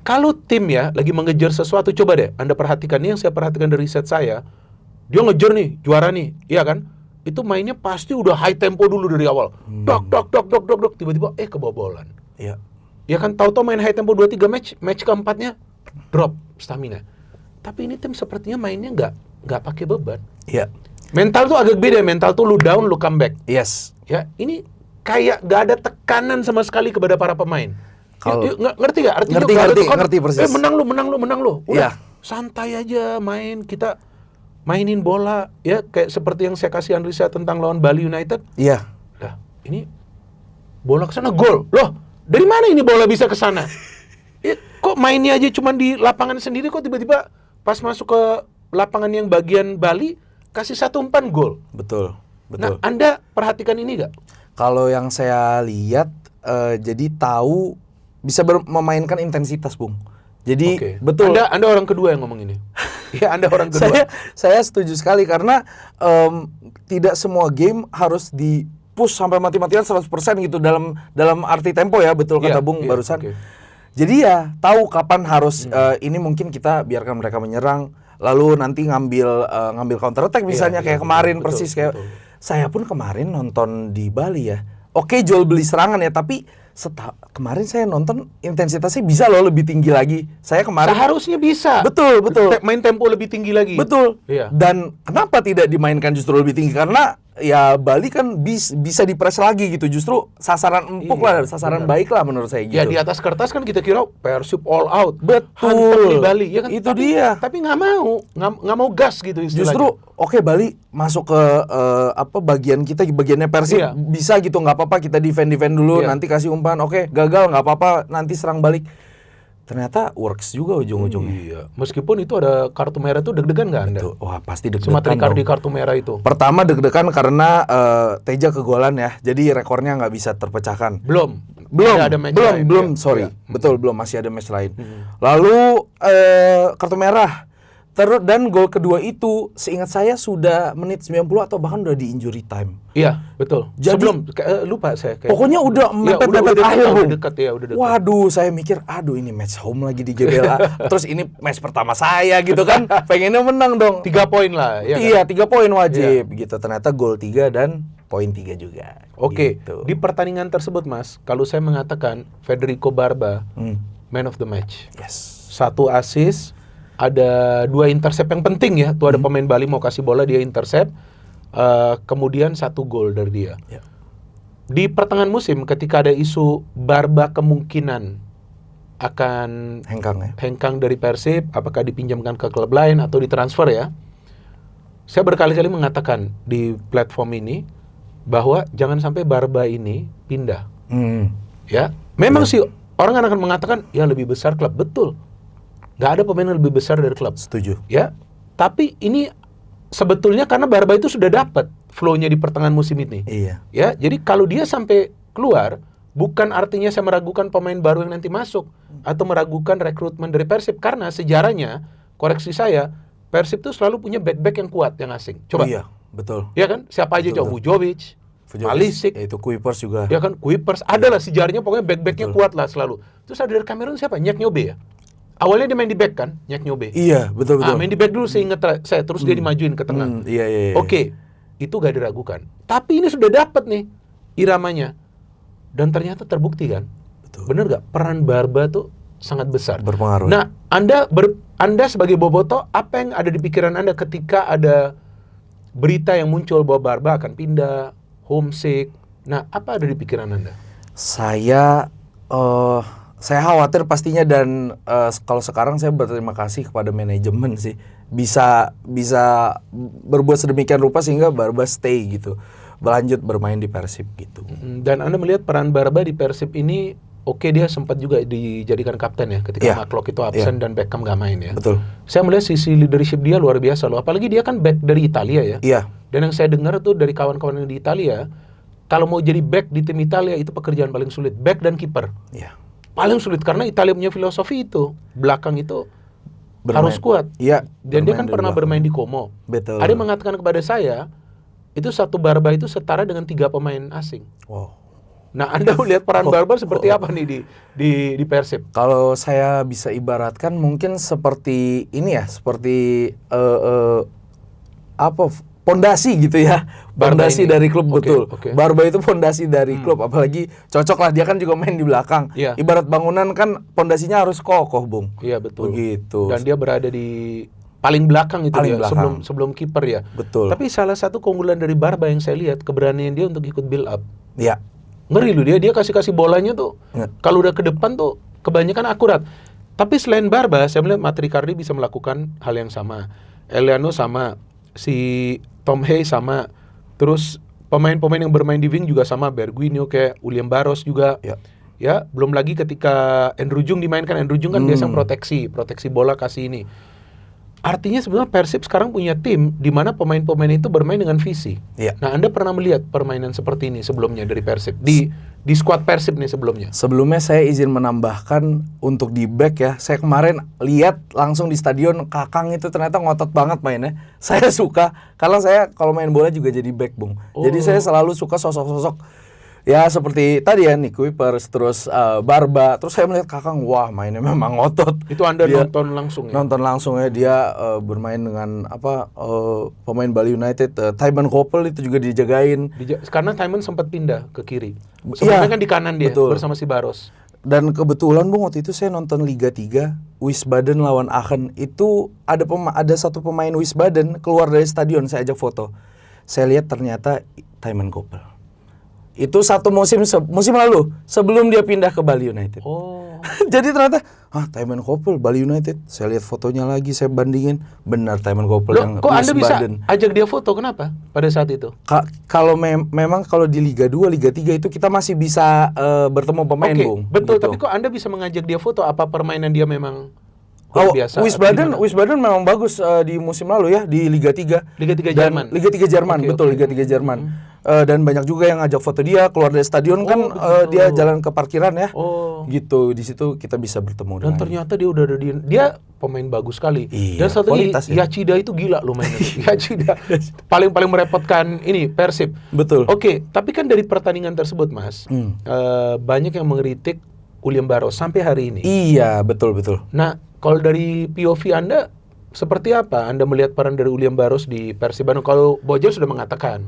kalau tim ya lagi mengejar sesuatu, coba deh Anda perhatikan. Ini yang saya perhatikan dari riset saya. Dia ngejar nih, juara nih, iya kan? Itu mainnya pasti udah high tempo dulu dari awal. Dok, tiba-tiba kebobolan. Iya. Ya kan, tahu-tahu main high tempo 2-3 match keempatnya drop stamina. Tapi ini tim sepertinya mainnya nggak pakai beban. Iya. Mental tuh agak beda, mental tuh lu down, lu comeback. Yes. Ya, ini kayak nggak ada tekanan sama sekali kepada para pemain. Kalau- Ngerti nggak? Artinya Ngerti, nggak ada ngerti, tekanan. ngerti persis. Menang lu. Iya. Udah, santai aja main, kita mainin bola. Ya, kayak seperti yang saya kasih analisa tentang lawan Bali United. Iya. Lah, ini bola ke sana gol. Loh, dari mana ini bola bisa ke sana? Kok mainnya aja cuma di lapangan sendiri, kok tiba-tiba pas masuk ke lapangan yang bagian Bali kasih 1 umpan gol. Betul. Nah, Anda perhatikan ini nggak? Kalau yang saya lihat, jadi tahu bisa memainkan intensitas, Bung. Jadi Oke. betul. Anda orang kedua yang ngomong ini. Ya, Anda orang kedua. Saya setuju sekali karena tidak semua game harus di push sampai mati-matian 100% gitu dalam arti tempo ya, betul kata Iya, Bung iya, barusan. oke. Jadi ya tahu kapan harus ini mungkin kita biarkan mereka menyerang, lalu nanti ngambil counter attack misalnya Iya, kayak kemarin betul, persis kayak betul. saya pun kemarin nonton di Bali ya. Oke, jual beli serangan ya, tapi kemarin saya nonton intensitasnya bisa loh lebih tinggi lagi. Saya kemarin Seharusnya bisa. Betul. Main tempo lebih tinggi lagi. Betul. Iya. Dan kenapa tidak dimainkan justru lebih tinggi? Karena ya Bali kan bisa dipres lagi gitu. Justru sasaran empuk Iya, lah, sasaran benar. baik lah menurut saya gitu. Ya, di atas kertas kan kita kira Persib all out. Betul. Hantem di Bali, ya kan? Itu dia. Tapi nggak mau gas gitu istilahnya. Justru oke, Bali masuk ke bagian kita, bagiannya Persib Iya. bisa gitu, nggak apa-apa kita defend dulu, Iya. nanti kasih umpan. Oke, gagal nggak apa-apa, nanti serang balik. ternyata works juga ujung-ujungnya. Iya. Meskipun itu ada kartu merah tuh deg-degan nggak Anda? Tuh, wah pasti deg-degan Sama Tricardi dong. kartu merah itu. Pertama deg-degan karena Teja kegolan ya, jadi rekornya nggak bisa terpecahkan. Belum. Ada match belum, lain, belum, ya. sorry, Iya. betul belum, masih ada match lain. Lalu kartu merah, terus dan gol kedua itu, seingat saya sudah menit 90 atau bahkan udah di injury time. Iya, betul. Jadi- Sebelum lupa saya. Pokoknya udah Iya, mepet-mepet dekat, akhir, Bung. udah dekat ya, udah dekat. Waduh, saya mikir, aduh ini match home lagi di GBLA. Terus ini match pertama saya gitu kan, pengennya menang dong. 3 poin lah, ya kan? Iya, 3 poin wajib gitu. Ternyata gol 3 dan poin 3 juga. Oke, Gitu. di pertandingan tersebut Mas, kalau saya mengatakan Federico Barba man of the match. Yes. 1 assist, ada 2 intercept yang penting ya. Tuh ada pemain Bali mau kasih bola dia intercept. Kemudian 1 gol dari dia. Ya. Di pertengahan musim ketika ada isu Barba kemungkinan akan Hengkang ya. hengkang dari Persib, apakah dipinjamkan ke klub lain atau ditransfer ya? Saya berkali-kali mengatakan di platform ini bahwa jangan sampai Barba ini pindah. Ya, memang sih orang akan mengatakan ya lebih besar klub, betul. Nggak ada pemain yang lebih besar dari klub. Setuju. Ya, tapi ini sebetulnya karena Barba itu sudah dapat flow-nya di pertengahan musim ini. Iya. Ya, jadi kalau dia sampai keluar, bukan artinya saya meragukan pemain baru yang nanti masuk atau meragukan rekrutmen dari Persib, karena sejarahnya, koreksi saya, Persib tuh selalu punya back-back yang kuat yang asing. Coba. Iya, betul. Ya kan? Siapa aja Betul, coba, Vujovic, Malisic, Ya, itu Kuipers juga. ya kan, Kuipers, ada lah sejarahnya pokoknya back-backnya Betul. kuat lah selalu. Terus ada dari Kamerun siapa? Nyek Nyobe ya? Awalnya dia main di back kan, Nyek Nyobe. Iya, betul. Main di back dulu seingat saya, terus dia dimajuin ke tengah. Iya. Oke, itu gak diragukan. Tapi ini sudah dapat nih iramanya. Dan ternyata terbukti kan? Betul. Bener gak? Peran Barba tuh sangat besar. Berpengaruh. Nah, Anda sebagai bobotoh, apa yang ada di pikiran Anda ketika ada berita yang muncul bahwa Barba akan pindah, homesick? Nah, apa ada di pikiran Anda? Saya khawatir pastinya, dan kalau sekarang saya berterima kasih kepada manajemen sih, bisa berbuat sedemikian rupa sehingga Barba stay gitu, berlanjut bermain di Persib gitu. Dan Anda melihat peran Barba di Persib ini, oke, dia sempat juga dijadikan kapten ya ketika Iya. McLeod itu absen dan Beckham gak main ya. Betul. Saya melihat sisi leadership dia luar biasa loh. Apalagi dia kan back dari Italia ya. Iya. Dan yang saya dengar tuh dari kawan-kawan yang di Italia, kalau mau jadi back di tim Italia itu pekerjaan paling sulit. Back dan kiper. Iya. Paling sulit karena Italia punya filosofi itu. Belakang itu Bermain. harus kuat. Iya. Dan dia kan bermain dari pernah belakang. bermain di Como. Betul. Ada yang mengatakan kepada saya, itu 1 Barba itu setara dengan 3 pemain asing. Wow. Nah, Anda melihat peran Barba seperti apa nih di Persib? Kalau saya bisa ibaratkan mungkin seperti ini ya, seperti pondasi gitu ya. Barba Pondasi ini. dari klub, Oke, betul. oke. Barba itu pondasi dari klub, apalagi cocok lah, dia kan juga main di belakang. Iya. Ibarat bangunan kan pondasinya harus kokoh, Bung. Iya, betul. Begitu. Dan dia berada di paling belakang itu Paling dia, belakang. sebelum kiper ya. Betul. Tapi salah satu keunggulan dari Barba yang saya lihat, keberanian dia untuk ikut build up. Iya. Ngeri loh dia kasih bolanya tuh. Iya. Kalau udah ke depan tuh kebanyakan akurat. Tapi selain Barba, saya melihat Tricardi bisa melakukan hal yang sama. Eliano sama, si Tom Hay sama. Terus pemain-pemain yang bermain di wing juga sama, Berguinho kayak William Barros juga. Ya. Ya, belum lagi ketika Andrew Jung dimainkan, Andrew Jung kan biasa proteksi bola kasih ini. Artinya sebenarnya Persib sekarang punya tim di mana pemain-pemain itu bermain dengan visi. Iya. Nah, Anda pernah melihat permainan seperti ini sebelumnya dari Persib di skuad Persib nih sebelumnya? Sebelumnya saya izin menambahkan untuk di back ya. Saya kemarin lihat langsung di stadion, Kakang itu ternyata ngotot banget mainnya. Saya suka karena saya kalau main bola juga jadi back, Bung. Jadi saya selalu suka sosok-sosok ya seperti tadi ya, Nick Kuipers, terus Barba. Terus saya melihat Kakang, wah mainnya memang ngotot. Itu Anda Dia nonton langsung ya? nonton langsung ya, dia bermain dengan pemain Bali United, Taiman Koppel itu juga dijagain. Karena Taiman sempat pindah ke kiri. Sebelumnya kan di kanan dia betul. bersama si Barros. Dan kebetulan, Bung, waktu itu saya nonton Liga 3 Wiesbaden lawan Aachen. Itu ada satu pemain Wiesbaden keluar dari stadion, saya ajak foto. Saya lihat ternyata Taiman Koppel. Itu satu musim lalu sebelum dia pindah ke Bali United. Oh. Jadi ternyata Tymon Koppel Bali United. Saya lihat fotonya lagi, saya bandingin, benar Tymon Koppel Loh, yang kok Anda bisa Wiesbaden. ajak dia foto? Kenapa pada saat itu? Kalau memang kalau di Liga 2, Liga 3 itu kita masih bisa bertemu pemain, Oke, Bung. betul. Gitu. Tapi kok Anda bisa mengajak dia foto? Apa permainan dia memang luar biasa? Wiesbaden memang bagus di musim lalu ya di Liga 3. Liga 3 Dan Jerman. Liga 3 Jerman, Oke, betul, oke. Liga 3 Jerman. Dan banyak juga yang ngajak foto dia keluar dari stadion kan betul. dia jalan ke parkiran ya. Oh. Gitu, di situ kita bisa bertemu Dan dengan ternyata dia udah ada dia pemain bagus sekali. Iya, Dan satu lagi kualitas ya. Yachida itu gila loh mainnya. Yachida paling merepotkan ini Persib. Betul. Oke, tapi kan dari pertandingan tersebut, Mas, banyak yang mengkritik William Barros sampai hari ini. Iya, betul. Nah, kalau dari POV Anda seperti apa Anda melihat peran dari William Barros di Persib Bandung? Kalau Bojang sudah mengatakan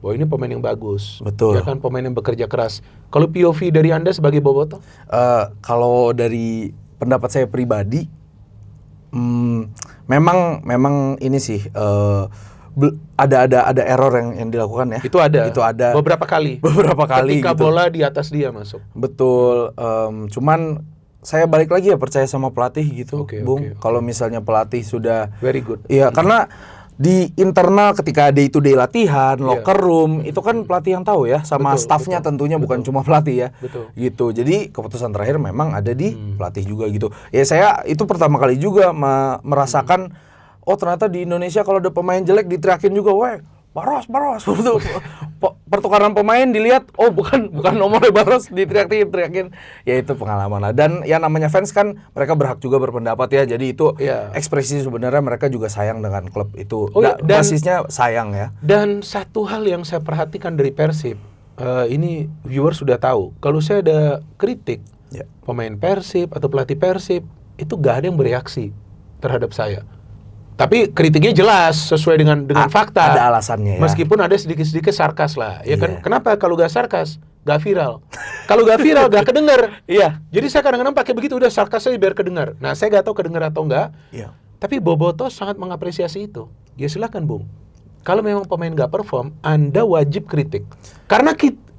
bahwa ini pemain yang bagus, Betul. ya kan, pemain yang bekerja keras. Kalau POV dari Anda sebagai bobotoh? Kalau dari pendapat saya pribadi, memang ini sih ada error yang dilakukan ya. Itu ada. Beberapa kali. Ketika gitu. bola di atas dia masuk. Betul. Cuman saya balik lagi ya percaya sama pelatih gitu, Oke, Bung. Kalau misalnya pelatih sudah Very good. Iya, karena di internal ketika day to day latihan, locker room, itu kan pelatih yang tahu ya, sama Betul, staffnya tentunya bukan cuma pelatih ya. Betul. Gitu. Jadi keputusan terakhir memang ada di pelatih juga gitu. Ya saya itu pertama kali juga merasakan ternyata di Indonesia kalau ada pemain jelek diteriakin juga, "Weh, Barros." Pertukaran pemain dilihat, bukan nomornya Barros, diteriakin. Ya itu pengalaman lah. Dan ya namanya fans kan mereka berhak juga berpendapat ya. Jadi itu ekspresi sebenarnya mereka juga sayang dengan klub itu. Basisnya sayang ya. Dan satu hal yang saya perhatikan dari Persib, ini viewer sudah tahu. Kalau saya ada kritik pemain Persib atau pelatih Persib, itu gak ada yang bereaksi terhadap saya. Tapi kritiknya jelas sesuai dengan fakta. Ada alasannya ya. Meskipun ada sedikit-sedikit sarkas lah, ya kan? Iya. Kenapa kalau gak sarkas? Gak viral. Kalau gak viral gak kedengar. Iya. Jadi saya kadang-kadang pakai begitu, udah sarkas aja biar kedengar. Nah, saya gak tahu kedengar atau enggak. Iya. Tapi Bobotoh sangat mengapresiasi itu. Ya silakan, Bung. Kalau memang pemain gak perform, Anda wajib kritik. Karena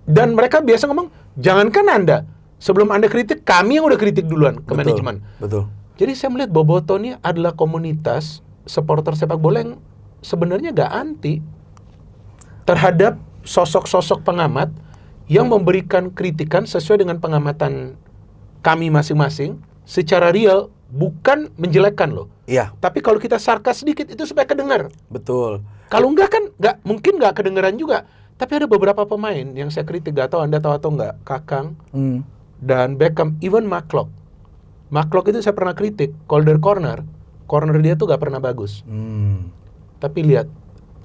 dan mereka biasa ngomong, jangankan Anda, sebelum Anda kritik, kami yang udah kritik duluan ke manajemen. Betul. Jadi saya melihat Bobotoh ini adalah komunitas supporter sepak bola yang sebenarnya gak anti terhadap sosok-sosok pengamat yang memberikan kritikan sesuai dengan pengamatan kami masing-masing secara real, bukan menjelekkan loh. Iya. Tapi kalau kita sarkas sedikit itu supaya kedengar. Betul. Kalau enggak kan mungkin nggak kedengeran juga. Tapi ada beberapa pemain yang saya kritik, gak tahu Anda tahu atau enggak, Kakang dan Beckham, even McClough itu saya pernah kritik. Kalau dari corner dia tuh gak pernah bagus. Tapi lihat,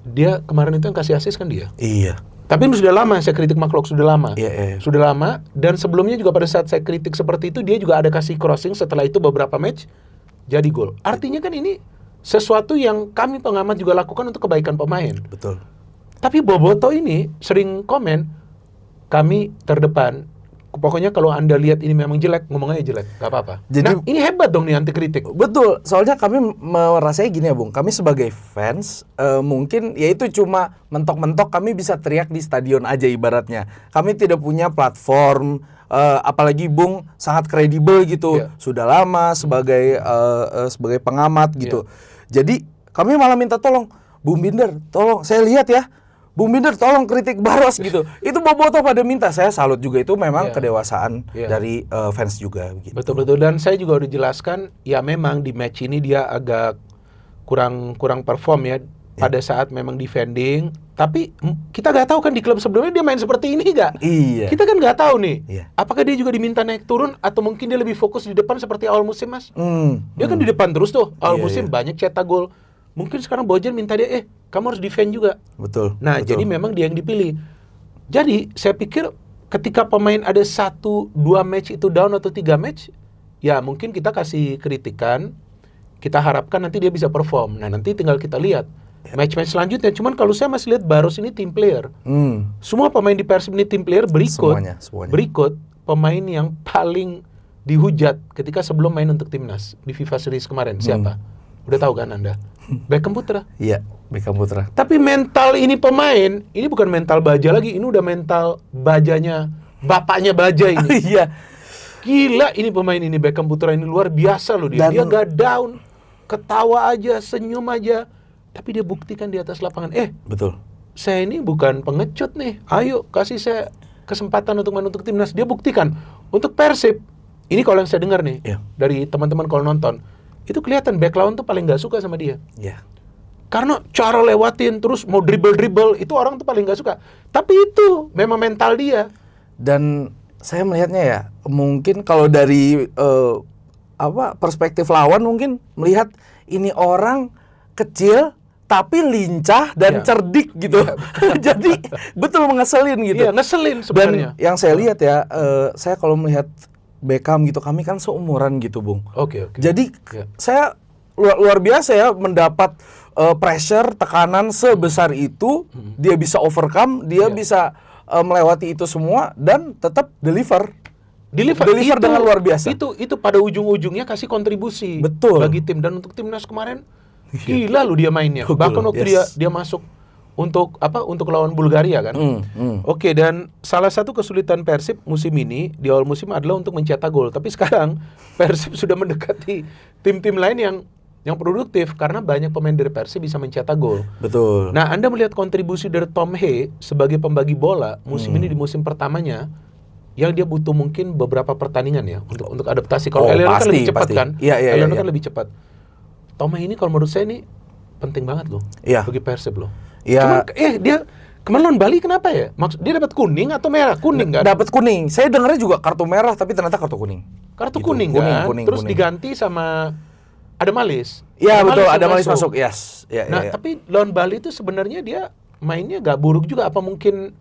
dia kemarin itu yang kasih assist kan dia. Iya. Tapi ini sudah lama saya kritik McClough, sudah lama. Iya. Sudah lama, dan sebelumnya juga pada saat saya kritik seperti itu, dia juga ada kasih crossing setelah itu beberapa match, jadi gol. Artinya kan ini sesuatu yang kami pengamat juga lakukan untuk kebaikan pemain. Betul. Tapi Bobotoh ini sering komen, kami terdepan. Pokoknya kalau Anda lihat ini memang jelek, ngomong aja jelek, gak apa-apa. Jadi, ini hebat dong nih anti kritik. Betul, soalnya kami merasanya gini ya Bung, kami sebagai fans mungkin ya itu cuma mentok-mentok kami bisa teriak di stadion aja ibaratnya. Kami tidak punya platform, apalagi Bung sangat kredibel gitu, sudah lama sebagai pengamat gitu. Jadi kami malah minta tolong, Bung Binder, tolong saya lihat ya. Bung Binder tolong kritik Barros gitu. Itu Bobotoh pada minta. Saya salut juga, itu memang kedewasaan dari fans juga gitu. Betul-betul, dan saya juga udah jelaskan ya memang di match ini dia agak kurang perform ya pada saat memang defending. Tapi kita nggak tahu kan di klub sebelumnya dia main seperti ini nggak? Iya. Kita kan nggak tahu nih. Iya. Apakah dia juga diminta naik turun atau mungkin dia lebih fokus di depan seperti awal musim, Mas? Dia kan di depan terus tuh awal musim banyak cetak gol. Mungkin sekarang Bojan minta dia, kamu harus defend juga. Betul. Nah, jadi memang dia yang dipilih. Jadi saya pikir ketika pemain ada 1-2 match itu down atau 3 match, ya mungkin kita kasih kritikan, kita harapkan nanti dia bisa perform. Nah, nanti tinggal kita lihat match-match selanjutnya. Cuman kalau saya masih lihat Barros ini team player. Semua pemain di Persib ini team player, Semuanya. berikut pemain yang paling dihujat ketika sebelum main untuk timnas di FIFA Series kemarin. Siapa? Udah tahu kan Anda? Beckham Putra. Iya, Beckham Putra. Tapi mental ini pemain, ini bukan mental baja lagi, ini udah mental bajanya, bapaknya baja ini. Iya. Gila ini pemain ini, Beckham Putra ini luar biasa loh dia. Dan- Dia gak down, ketawa aja, senyum aja. Tapi dia buktikan di atas lapangan, Betul. saya ini bukan pengecut nih. Ayo kasih saya kesempatan untuk main untuk timnas. Dia buktikan untuk Persib. Ini kalau yang saya dengar nih Iya. dari teman-teman kalau nonton, itu kelihatan back lawan tuh paling nggak suka sama dia. Iya. Karena cara lewatin terus mau dribble itu orang tuh paling nggak suka. Tapi itu memang mental dia. Dan saya melihatnya ya, mungkin kalau dari perspektif lawan mungkin melihat ini orang kecil tapi lincah dan Iya. cerdik gitu. Jadi betul ngeselin gitu. Iya, ngeselin sebenarnya. Dan yang saya lihat ya, saya kalau melihat Beckham gitu, kami kan seumuran gitu, Bung. Oke. Jadi Iya. saya luar biasa ya mendapat pressure, tekanan sebesar itu, dia bisa overcome, dia Iya. bisa melewati itu semua dan tetap deliver Deliver itu, dengan luar biasa. Itu pada ujung-ujungnya kasih kontribusi Betul. bagi tim, dan untuk timnas kemarin gila lu dia mainnya. Betul, Bahkan waktu yes. dia masuk untuk lawan Bulgaria kan. Oke, dan salah satu kesulitan Persib musim ini di awal musim adalah untuk mencetak gol. Tapi sekarang Persib sudah mendekati tim-tim lain yang produktif karena banyak pemain dari Persib bisa mencetak gol. Betul. Nah, Anda melihat kontribusi dari Tom Hay sebagai pembagi bola musim ini di musim pertamanya, yang dia butuh mungkin beberapa pertandingan ya untuk adaptasi. Kalau Eliono kan pasti, lebih cepat pasti. kan? Iya, Eliono iya. kan lebih cepat. Tom Hay ini kalau menurut saya ini penting banget loh Iya. bagi Persib loh. Iya. Cuman dia kemarin lawan Bali kenapa ya? Dia dapat kuning atau merah? Kuning kan? Dapat kuning. Saya dengarnya juga kartu merah tapi ternyata kartu kuning. Kartu Gitu. kuning kan? Terus kuning. diganti sama ada Malis. Iya betul, yang ada Malis masuk. Yes. Ya, Nah, tapi lawan Bali itu sebenarnya dia mainnya gak buruk juga. Apa mungkin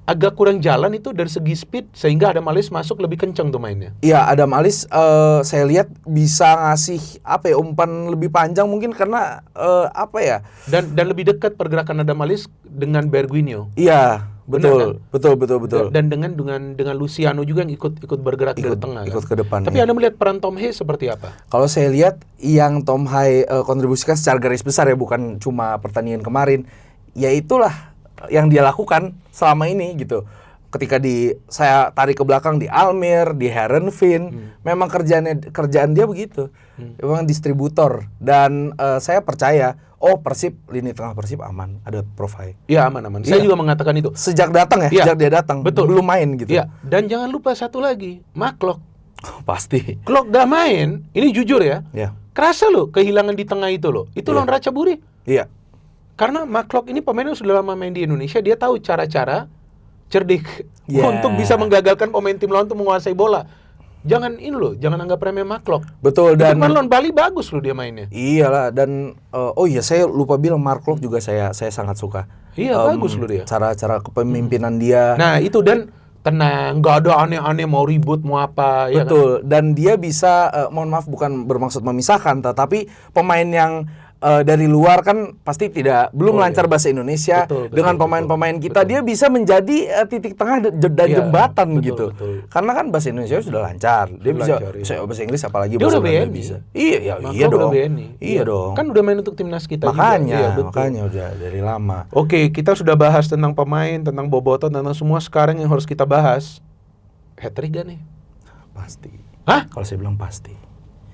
agak kurang jalan itu dari segi speed sehingga ada Malis masuk lebih kenceng tuh mainnya. Iya, ada Malis. Saya lihat bisa ngasih umpan lebih panjang mungkin karena Dan lebih dekat pergerakan ada Malis dengan Berguinho. Iya, Benar betul, betul. Dan dengan Luciano juga yang ikut bergerak dari tengah. Ikut kan? ke depan. Tapi ya. Anda melihat peran Tom Hay seperti apa? Kalau saya lihat yang Tom Hay kontribusikan secara garis besar ya, bukan cuma pertandingan kemarin, ya itulah yang dia lakukan selama ini gitu. Ketika saya tarik ke belakang di Almere, di Heerenveen, memang kerjaan dia begitu. Memang distributor, dan saya percaya Persib, lini tengah Persib aman, ada Profile. Iya, aman. Saya Iya. juga mengatakan itu. Sejak datang ya, Iya. sejak dia datang, Betul. belum main gitu. Iya, dan jangan lupa satu lagi, Maklok. Pasti. Klok gak main, ini jujur ya. Ya. Kerasa loh kehilangan di tengah itu loh. Itu lawan Ratchaburi. Iya. Karena Maklok ini pemain yang sudah lama main di Indonesia, dia tahu cara-cara cerdik Yeah. untuk bisa menggagalkan pemain tim lawan untuk menguasai bola. Jangan jangan anggap remeh Maklok. Betul, Dan dan lawan Bali bagus loh dia mainnya. iyalah, dan saya lupa bilang Mark Klok juga saya sangat suka. Iya, bagus loh dia. Cara kepemimpinan dia. Nah, itu, dan tenang, nggak ada aneh-aneh mau ribut mau apa ya kan? Betul, dan dia bisa, mohon maaf bukan bermaksud memisahkan, tetapi pemain yang dari luar kan pasti belum lancar bahasa Indonesia. Betul, dengan pemain-pemain kita, dia bisa menjadi titik tengah dan Iya, jembatan betul, gitu. betul. Karena kan bahasa Indonesia sudah lancar, dia bisa lancar, iya. bahasa Inggris apalagi Dia bahasa udah Belanda BNI. bisa. Iya Maklok dong. udah BNI. Iya dong. Kan udah main untuk timnas kita juga. Makanya, Iya, betul. makanya udah dari lama. Oke, kita sudah bahas tentang pemain, tentang bobotoh, tentang semua. Sekarang yang harus kita bahas, hat-trick gak nih? Pasti. Hah? Kalau saya bilang pasti.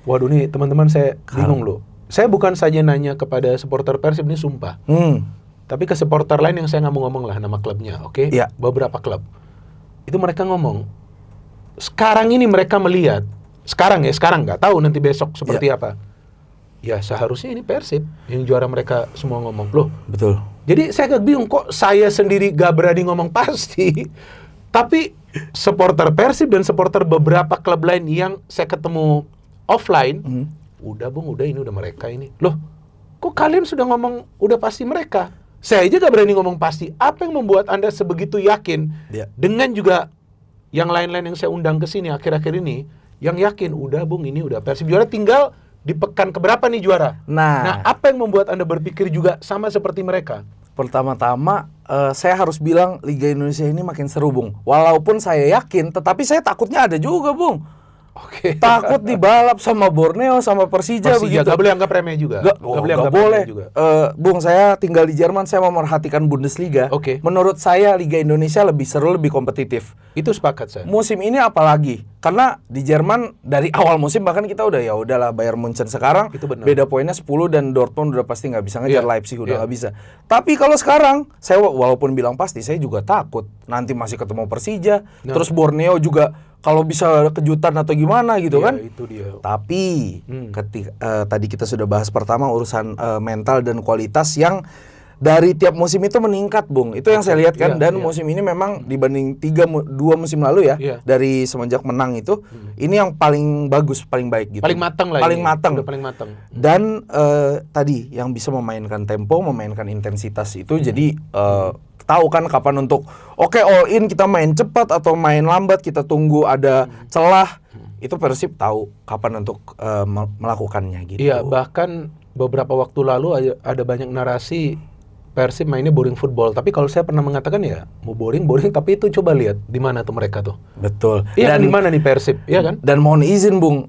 Waduh nih teman-teman, saya bingung loh. Saya bukan saja nanya kepada supporter Persib, ini sumpah. Tapi ke supporter lain yang saya nggak mau ngomong lah nama klubnya, oke? Iya. Beberapa klub. Itu mereka ngomong, sekarang ini mereka melihat, sekarang nggak tahu nanti besok seperti apa. Ya seharusnya ini Persib yang juara, mereka semua ngomong. Loh, Betul. jadi saya agak bingung kok saya sendiri gak berani ngomong pasti. Tapi supporter Persib dan supporter beberapa klub lain yang saya ketemu offline, udah Bung, ini udah mereka ini. Loh, kok kalian sudah ngomong udah pasti mereka? Saya aja gak berani ngomong pasti. Apa yang membuat Anda sebegitu yakin? Iya. Dengan juga yang lain-lain yang saya undang ke sini akhir-akhir ini, yang yakin udah Bung, ini udah Persib juara, tinggal di pekan keberapa nih juara. Nah, apa yang membuat Anda berpikir juga sama seperti mereka? Pertama-tama, saya harus bilang Liga Indonesia ini makin seru, Bung. Walaupun saya yakin, tetapi saya takutnya ada juga, Bung. Oke. Takut dibalap sama Borneo sama Persija begitu. Gak boleh anggap remeh juga. Gak boleh. Juga. Bung, saya tinggal di Jerman, saya memerhatikan Bundesliga. Oke. Menurut saya Liga Indonesia lebih seru, lebih kompetitif. Itu sepakat saya. Musim ini apalagi, karena di Jerman dari awal musim bahkan kita udah ya udahlah Bayern Munchen. Sekarang Itu benar. beda poinnya 10 dan Dortmund udah pasti nggak bisa ngejar, Iya. Leipzig udah Iya. nggak bisa. Tapi kalau sekarang saya walaupun bilang pasti, saya juga takut nanti masih ketemu Persija, terus Borneo juga kalau bisa kejutan atau gimana gitu Iya, kan. itu dia. Tapi ketika tadi kita sudah bahas pertama urusan mental dan kualitas yang dari tiap musim itu meningkat, Bung. Itu yang saya lihat kan. Iya, Dan iya. musim ini memang dibanding 2 musim lalu ya, Iya. dari semenjak menang itu, ini yang paling bagus, paling baik gitu. Paling matang lah Paling ini. matang. Udah paling matang. Dan tadi yang bisa memainkan tempo, memainkan intensitas itu, jadi tahu kan kapan untuk all in, kita main cepat atau main lambat, kita tunggu ada celah. Itu Persib tahu kapan untuk melakukannya gitu. Iya, bahkan beberapa waktu lalu ada banyak narasi Persib mainnya boring football. Tapi kalau saya pernah mengatakan ya, mau boring, tapi itu coba lihat di mana tuh mereka tuh. Betul. Iya, Dan di mana nih Persib, iya kan? Dan mohon izin, Bung,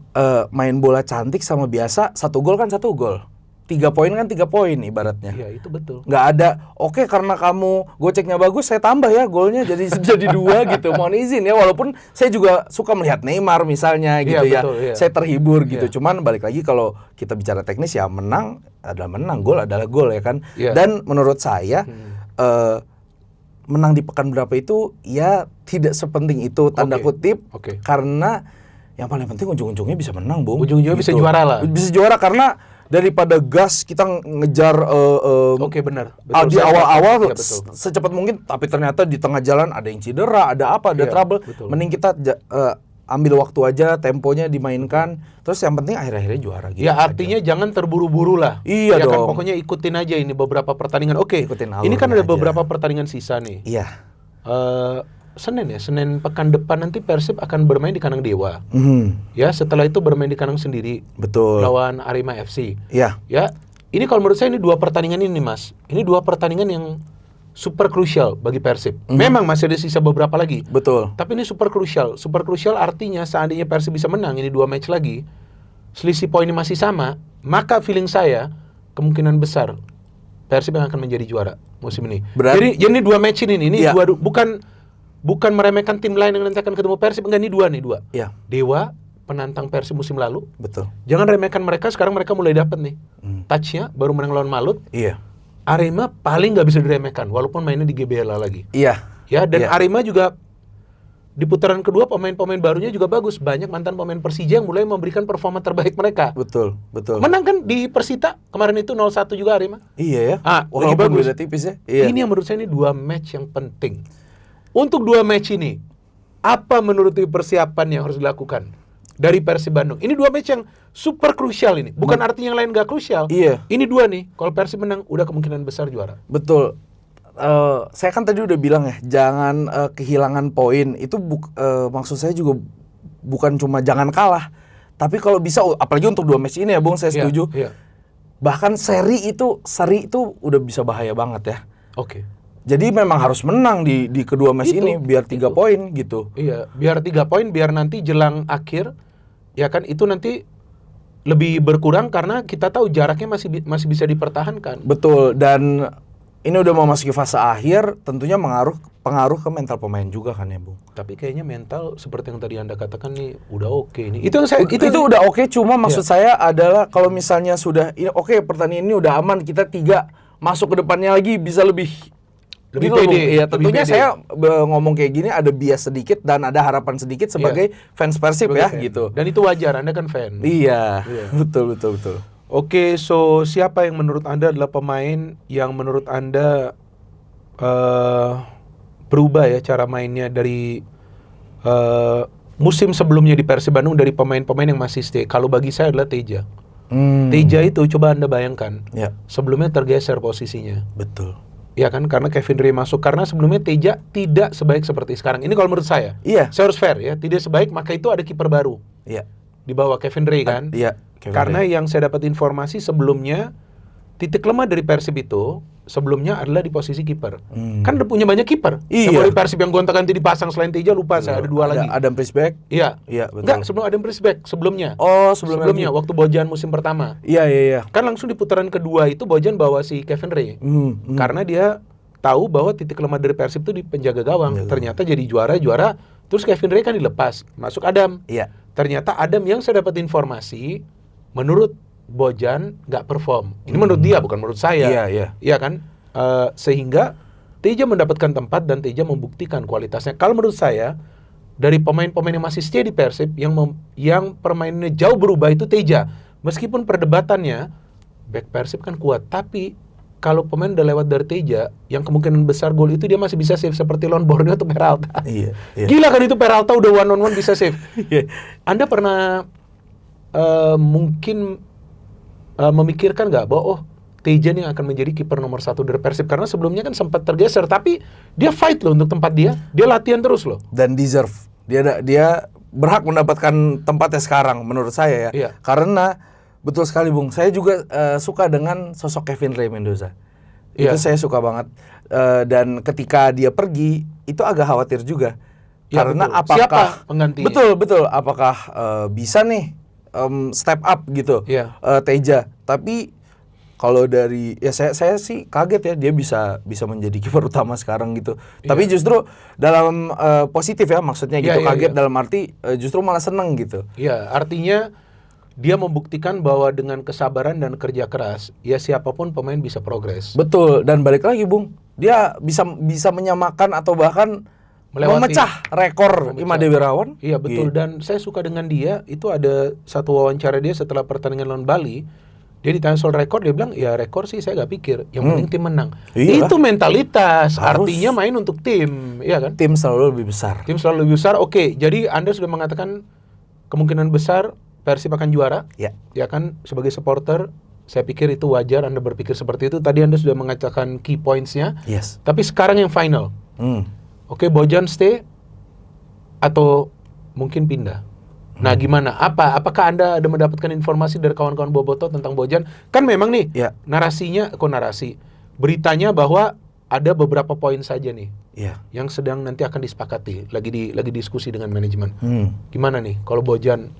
main bola cantik sama biasa, 1 gol kan 1 gol. 3 poin kan 3 poin ibaratnya. Iya, itu betul. Nggak ada, oke karena kamu goceknya bagus, saya tambah ya golnya jadi 2 gitu. Mohon izin ya, walaupun saya juga suka melihat Neymar misalnya gitu Iya, ya. betul, iya. Saya terhibur gitu. Iya. Cuman balik lagi kalau kita bicara teknis ya, menang adalah menang, gol adalah gol ya kan. Iya. Dan menurut saya menang di pekan berapa itu ya tidak sepenting itu, tanda Oke. kutip. Oke. Karena yang paling penting ujung-ujungnya bisa menang, Bung. Ujung-ujungnya bisa juara lah. Bisa juara karena daripada gas kita ngejar Oke, benar. di Saya awal-awal sepakat. Iya, betul. secepat mungkin, tapi ternyata di tengah jalan ada yang cedera, ada apa, ada Iya, trouble. betul. Mending kita ambil waktu aja, temponya dimainkan, terus yang penting akhir-akhirnya juara gitu. Ya artinya jangan terburu-buru lah. Iya Ya kan, dong. pokoknya ikutin aja ini beberapa pertandingan. Oke. Ikutin Ini kan alurnya ada aja. beberapa pertandingan sisa nih. Iya. Senin pekan depan nanti Persib akan bermain di kandang Dewa. Ya, setelah itu bermain di kandang sendiri Betul. lawan Arema FC. Iya. Ya, ini kalau menurut saya ini 2 pertandingan ini, Mas. Ini 2 pertandingan yang super krusial bagi Persib. Memang masih ada sisa beberapa lagi. Betul. Tapi ini super krusial. Super krusial artinya seandainya Persib bisa menang ini 2 match lagi, selisih poinnya masih sama, maka feeling saya kemungkinan besar Persib yang akan menjadi juara musim ini. Berarti- Jadi 2 match ini Iya. bukan meremehkan tim lain yang nanti akan ketemu Persib, enggak, ini 2 nih. Iya. Dewa penantang Persib musim lalu. Betul. Jangan remehkan mereka, sekarang mereka mulai dapat nih. Touch-nya baru menang lawan Malut. Iya. Arema paling nggak bisa diremehkan walaupun mainnya di GBLA lagi. Iya. Ya, dan Iya. Arema juga di putaran kedua pemain-pemain barunya juga bagus. Banyak mantan pemain Persija yang mulai memberikan performa terbaik mereka. Betul. Betul. Menang kan di Persita kemarin itu 0-1 juga Arema. Iya ya. Lagi Walaupun bagus. beda tipis ya. Iya. Ini yang menurut saya ini 2 match yang penting. Untuk 2 match ini, apa menurut persiapan yang harus dilakukan dari Persib Bandung? Ini 2 match yang super krusial ini. Bukan artinya yang lain gak krusial. Iya. Ini 2 nih. Kalau Persib menang, udah kemungkinan besar juara. Betul. Saya kan tadi udah bilang ya, jangan kehilangan poin. Itu maksud saya juga bukan cuma jangan kalah, tapi kalau bisa, apalagi untuk 2 match ini ya, Bung, saya setuju. Iya. Bahkan seri itu udah bisa bahaya banget ya. Oke. Jadi memang harus menang di kedua match Itu, ini biar 3 poin gitu. Iya, biar 3 poin, biar nanti jelang akhir, ya kan, itu nanti lebih berkurang karena kita tahu jaraknya masih bisa dipertahankan. Betul. Dan ini udah mau masuk ke fase akhir, tentunya pengaruh ke mental pemain juga kan ya, Bung. Tapi kayaknya mental seperti yang tadi Anda katakan nih udah oke nih. Itu yang saya Itu udah oke, cuma maksud saya adalah kalau misalnya sudah oke, pertandingan ini udah aman, kita 3 masuk ke depannya lagi bisa lebih Lebih gitu loh, pede, Bung. Iya, lebih tentunya pede. saya ngomong kayak gini ada bias sedikit dan ada harapan sedikit sebagai fans Persib sebagai ya fan. gitu. Dan itu wajar, Anda kan fan. Iya. Iya. Betul. Oke, so siapa yang menurut Anda adalah pemain yang menurut Anda berubah ya cara mainnya dari musim sebelumnya di Persib Bandung, dari pemain-pemain yang masih stay? Kalau bagi saya adalah Teja. Teja itu coba Anda bayangkan, Ya, sebelumnya tergeser posisinya. betul. Ya kan, karena Kevin Ray masuk, karena sebelumnya Teja tidak sebaik seperti sekarang. Ini kalau menurut saya. Iya. Saya harus fair ya, tidak sebaik, maka itu ada kiper baru Iya. di bawah Kevin Ray kan. Iya. Kevin Karena Ray. yang saya dapat informasi sebelumnya, titik lemah dari Persib itu sebelumnya adalah di posisi kiper. Kan udah punya banyak kiper. Iya. Yang dari Persib yang gonta-ganti dipasang selain Teja lupa saya ada 2 lagi. Adam Prisbeck. Iya. Iya, betul. Enggak, sebelum Adam Prisbeck, sebelumnya. Oh, sebelumnya Waktu Bojan musim pertama. Iya. Kan langsung di putaran kedua itu Bojan bawa si Kevin Ray. Karena dia tahu bahwa titik lemah dari Persib itu di penjaga gawang. Ternyata jadi juara, terus Kevin Ray kan dilepas, masuk Adam. Iya. Ternyata Adam yang saya dapat informasi, menurut Bojan nggak perform. Ini menurut dia, bukan menurut saya. Iya kan? Sehingga Teja mendapatkan tempat dan Teja membuktikan kualitasnya. Kalau menurut saya, dari pemain-pemain yang masih stay di Persib, yang permainannya jauh berubah itu Teja. Meskipun perdebatannya, back Persib kan kuat, tapi kalau pemain udah lewat dari Teja, yang kemungkinan besar gol itu dia masih bisa save seperti lawan Borneo atau Peralta. Iya. Gila kan itu Peralta udah one on one bisa save. Anda pernah mungkin memikirkan nggak bahwa Teja nih akan menjadi kiper nomor 1 dari Persib, karena sebelumnya kan sempat tergeser, tapi dia fight loh untuk tempat dia latihan terus loh. Dan deserve. Dia berhak mendapatkan tempatnya sekarang menurut saya ya. Iya. Karena betul sekali Bung, saya juga suka dengan sosok Kevin Ray Mendoza. Iya. Itu saya suka banget. Dan ketika dia pergi, itu agak khawatir juga. Ya, Karena betul. apakah Siapa penggantinya? Betul. Apakah bisa nih step up gitu, Iya. Teja. Tapi kalau dari ya saya sih kaget ya dia bisa menjadi kiper utama sekarang gitu. Tapi justru dalam positif ya maksudnya gitu, kaget dalam arti justru malah seneng gitu. Iya, artinya dia membuktikan bahwa dengan kesabaran dan kerja keras, ya siapapun pemain bisa progres. Betul, dan balik lagi Bung, dia bisa menyamakan atau bahkan memecah rekor Imade Wirawan. Iya betul, dan saya suka dengan dia. Itu ada satu wawancara dia setelah pertandingan lawan Bali. Dia ditanya soal rekor, dia bilang, ya rekor sih saya nggak pikir, yang penting tim menang. Iyalah. Itu mentalitas, Harus. Artinya main untuk tim, iya kan? Tim selalu lebih besar. Tim selalu lebih besar. Oke, jadi Anda sudah mengatakan kemungkinan besar Persib akan juara. Ya. Ya kan, sebagai supporter, saya pikir itu wajar Anda berpikir seperti itu. Tadi Anda sudah mengatakan key points-nya. Yes. Tapi sekarang yang final. Oke, Bojan stay atau mungkin pindah. Nah, gimana? Apakah Anda ada mendapatkan informasi dari kawan-kawan Boboto tentang Bojan? Kan memang nih, narasinya, beritanya bahwa ada beberapa poin saja nih yang sedang nanti akan disepakati, lagi diskusi dengan manajemen. Gimana nih kalau Bojan?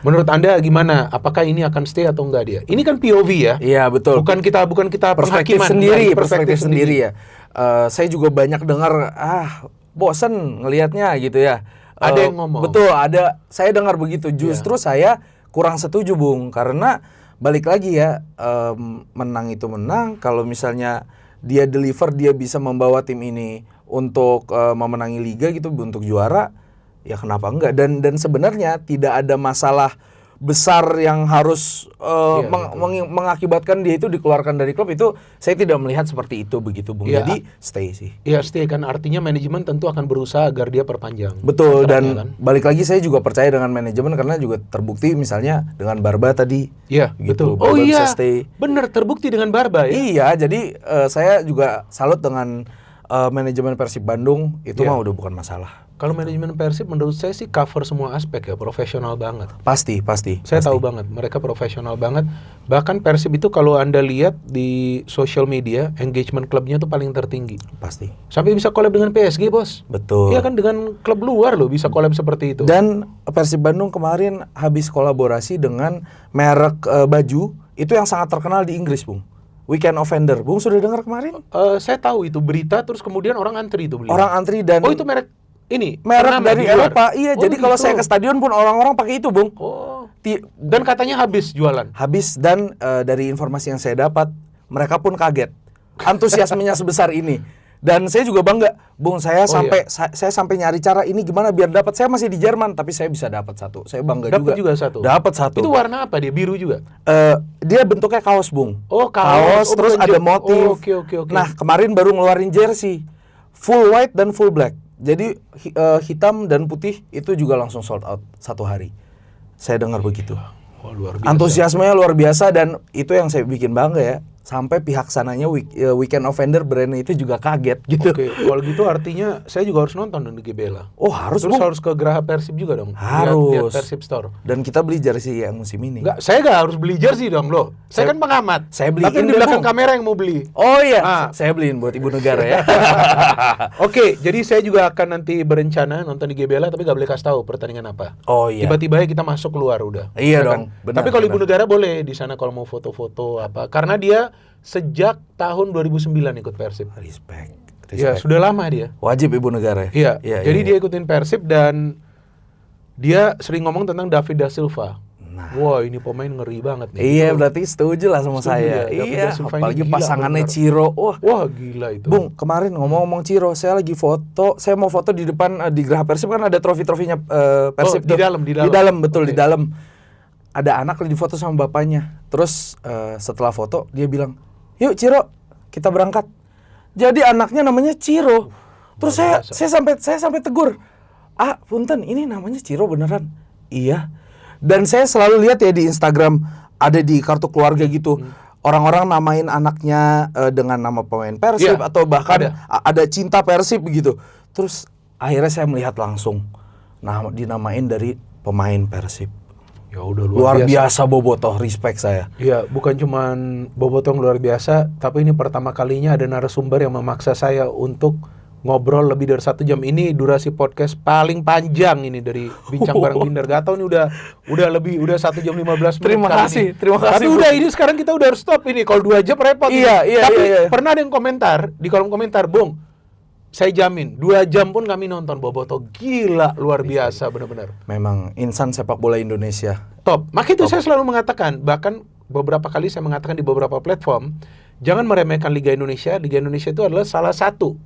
Menurut Anda gimana? Apakah ini akan stay atau enggak dia? Ini kan POV ya. Iya, betul. Bukan kita perspektif penghakiman, perspektif sendiri ya. Saya juga banyak dengar bosen ngelihatnya gitu ya. Ada yang ngomong. Betul, saya dengar begitu. Justru saya kurang setuju Bung, karena balik lagi ya, menang itu menang. Kalau misalnya dia deliver, dia bisa membawa tim ini untuk memenangi liga gitu, untuk juara, ya kenapa enggak? Dan sebenarnya tidak ada masalah besar yang harus mengakibatkan dia itu dikeluarkan dari klub. Itu saya tidak melihat seperti itu begitu Bung. Jadi stay sih. Iya stay kan, artinya manajemen tentu akan berusaha agar dia perpanjang. Betul, dan kan? Balik lagi saya juga percaya dengan manajemen karena juga terbukti misalnya dengan Barba tadi. Iya, gitu. betul. Barba bisa stay. Bener, terbukti dengan Barba ya. Iya, jadi saya juga salut dengan manajemen Persib Bandung. Itu mah udah bukan masalah. Kalau manajemen Persib menurut saya sih cover semua aspek ya, profesional banget. Pasti. Saya tahu banget, mereka profesional banget. Bahkan Persib itu kalau Anda lihat di social media, engagement klubnya tuh paling tertinggi. Pasti. Sampai bisa collab dengan PSG, Bos. Betul. Iya kan, dengan klub luar loh bisa collab seperti itu. Dan Persib Bandung kemarin habis kolaborasi dengan merek baju itu yang sangat terkenal di Inggris, Bung. Weekend Offender. Bung sudah dengar kemarin? Saya tahu itu berita, terus kemudian orang antri itu beli. Orang antri dan itu merek dari Eropa. Iya, jadi kalau saya ke stadion pun orang-orang pakai itu, Bung. Dan katanya habis jualan. Habis, dan dari informasi yang saya dapat, mereka pun kaget. Antusiasmenya sebesar ini. Dan saya juga bangga, Bung. Saya sampai nyari cara ini gimana biar dapat. Saya masih di Jerman, tapi saya bisa dapat satu. Saya bangga juga. Dapat juga satu. Dapat satu. Itu warna apa dia? Biru juga? Dia bentuknya kaos, Bung. Oh, kaos. Terus ada motif. Oke. Nah, kemarin baru ngeluarin jersey. Full white dan full black. Jadi hitam dan putih itu juga langsung sold out satu hari. Saya dengar begitu. Luar biasa. Antusiasmenya luar biasa, dan itu yang saya bikin bangga ya. sampai pihak sananya Weekend Offender brandnya itu juga kaget gitu. Oke, kalau gitu artinya saya juga harus nonton dong di GBLA. Oh harus, Terus Bung. harus ke Geraha Persib juga dong. Harus. Lihat Persib Store. Dan kita beli jersey yang musim ini. Enggak, saya nggak harus beli jersey dong loh. Saya kan pengamat. Saya beliin Tapi di deh, belakang Bung. kamera yang mau beli. Oh iya, Ah. saya beliin buat ibu negara ya. Oke, jadi saya juga akan nanti berencana nonton di GBLA tapi nggak boleh kasih tahu pertandingan apa. Oh iya. Tiba-tiba ya kita masuk keluar udah. Iya Ya dong, kan? benar, Tapi kalau ibu benar. negara boleh di sana kalau mau foto-foto apa. Karena dia sejak tahun 2009 ikut Persib. Respect. Ya, sudah lama dia. Wajib ibu negara. Iya. Iya, Jadi iya. dia ikutin Persib dan dia sering ngomong tentang David da Silva. Nah. Wah, ini pemain ngeri banget nih. Iya, Itu- berarti setuju lah sama Setuju saya. ya, David Iya, da Silva ini apalagi gila pasangannya bener. Ciro. Wah, Wah, gila itu. Bung, kemarin ngomong-ngomong Ciro, saya lagi foto, saya mau foto di depan di Geraha Persib kan ada trofi-trofinya Persib Oh, di tuh. dalam. Di dalam, betul, Oke. di dalam. Ada anak lagi difoto sama bapaknya. Terus setelah foto dia bilang, "Yuk Ciro, kita berangkat." Jadi anaknya namanya Ciro. Terus Luar saya sampai tegur. "Ah, punten, ini namanya Ciro beneran?" "Iya." Dan saya selalu lihat ya di Instagram ada di kartu keluarga gitu. Orang-orang namain anaknya dengan nama pemain Persib Iya, atau bahkan ada. ada cinta Persib begitu. Terus akhirnya saya melihat langsung dinamain dari pemain Persib. Ya udah Luar biasa Bobotoh, respect saya. Iya, bukan cuman Bobotoh luar biasa, tapi ini pertama kalinya ada narasumber yang memaksa saya untuk ngobrol lebih dari 1 jam. Ini durasi podcast paling panjang ini dari Bincang Bareng Binder. Gak tau nih udah 1 jam 15 menit. Terima kali kasih, ini. terima kasih, Tapi Bu. udah ini sekarang kita udah harus stop ini. Kalau 2 jam repot. Iya, ini. iya, Tapi iya. pernah ada yang komentar di kolom komentar, Bung, saya jamin 2 jam pun kami nonton Bobotoh. Gila, luar biasa benar-benar. Memang insan sepak bola Indonesia. Top. Makanya itu saya selalu mengatakan, bahkan beberapa kali saya mengatakan di beberapa platform, jangan meremehkan Liga Indonesia. Liga Indonesia itu adalah salah satu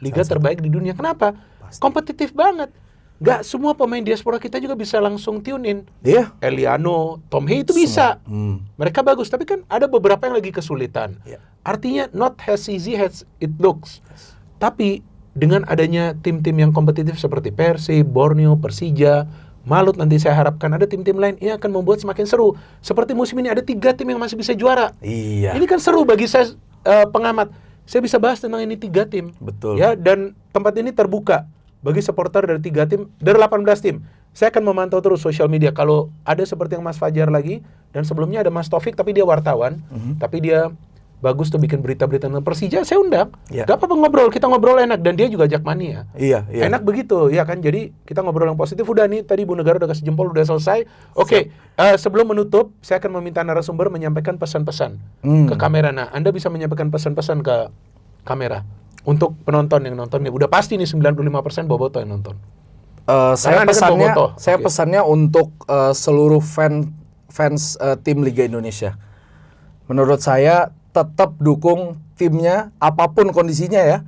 liga terbaik di dunia. Kenapa? Kompetitif banget. Gak semua pemain diaspora kita juga bisa langsung tune in. Iya. Eliano, Tom Hey itu bisa. Mereka bagus, tapi kan ada beberapa yang lagi kesulitan. Iya. Artinya not as easy as it looks. Tapi dengan adanya tim-tim yang kompetitif seperti Persib, Borneo, Persija, Malut, nanti saya harapkan ada tim-tim lain, ini akan membuat semakin seru. Seperti musim ini ada 3 tim yang masih bisa juara. Iya. Ini kan seru bagi saya pengamat. Saya bisa bahas tentang ini 3 tim. Betul. Ya, dan tempat ini terbuka bagi supporter dari 3 tim, dari 18 tim. Saya akan memantau terus sosial media. Kalau ada seperti yang Mas Fajar lagi, dan sebelumnya ada Mas Taufik, tapi dia wartawan, tapi dia bagus tuh bikin berita-berita tentang Persija, saya undang. Iya. Gak apa-apa ngobrol, kita ngobrol enak, dan dia juga ajak mania. Iya, iya. Enak begitu, ya kan? Jadi kita ngobrol yang positif. Udah nih, tadi Bu Negara udah kasih jempol, udah selesai. Oke, sebelum menutup, saya akan meminta narasumber menyampaikan pesan-pesan ke kamera. Nah, Anda bisa menyampaikan pesan-pesan ke kamera untuk penonton yang nonton nih. Udah pasti nih 95% Bobotoh yang nonton. Saya Karena Anda kan pesannya, Bobotoh. saya Oke. pesannya untuk seluruh fans tim Liga Indonesia. Menurut saya tetap dukung timnya apapun kondisinya ya,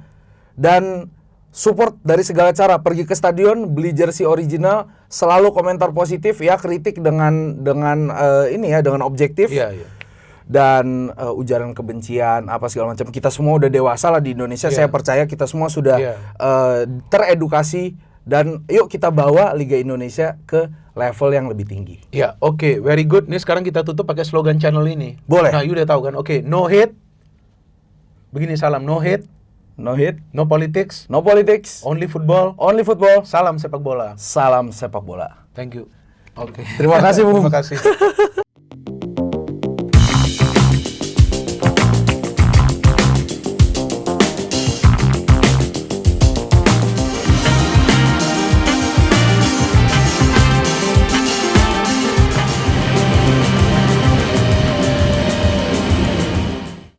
dan support dari segala cara. Pergi ke stadion, beli jersey original, selalu komentar positif ya, kritik dengan ini ya, dengan objektif. Iya, iya. Dan ujaran kebencian apa segala macam, kita semua udah dewasa lah di Indonesia. Iya. Saya percaya kita semua sudah Iya. teredukasi, dan yuk kita bawa Liga Indonesia ke level yang lebih tinggi. Ya, oke, very good. Nih sekarang kita tutup pakai slogan channel ini. Boleh. Nah, you udah tahu kan? Oke, no hate. Begini salam, no hate, No hit, no politics, no politics, only football. only football. Salam sepak bola. Salam sepak bola. Thank you. Oke. Terima kasih, Bung. Terima kasih.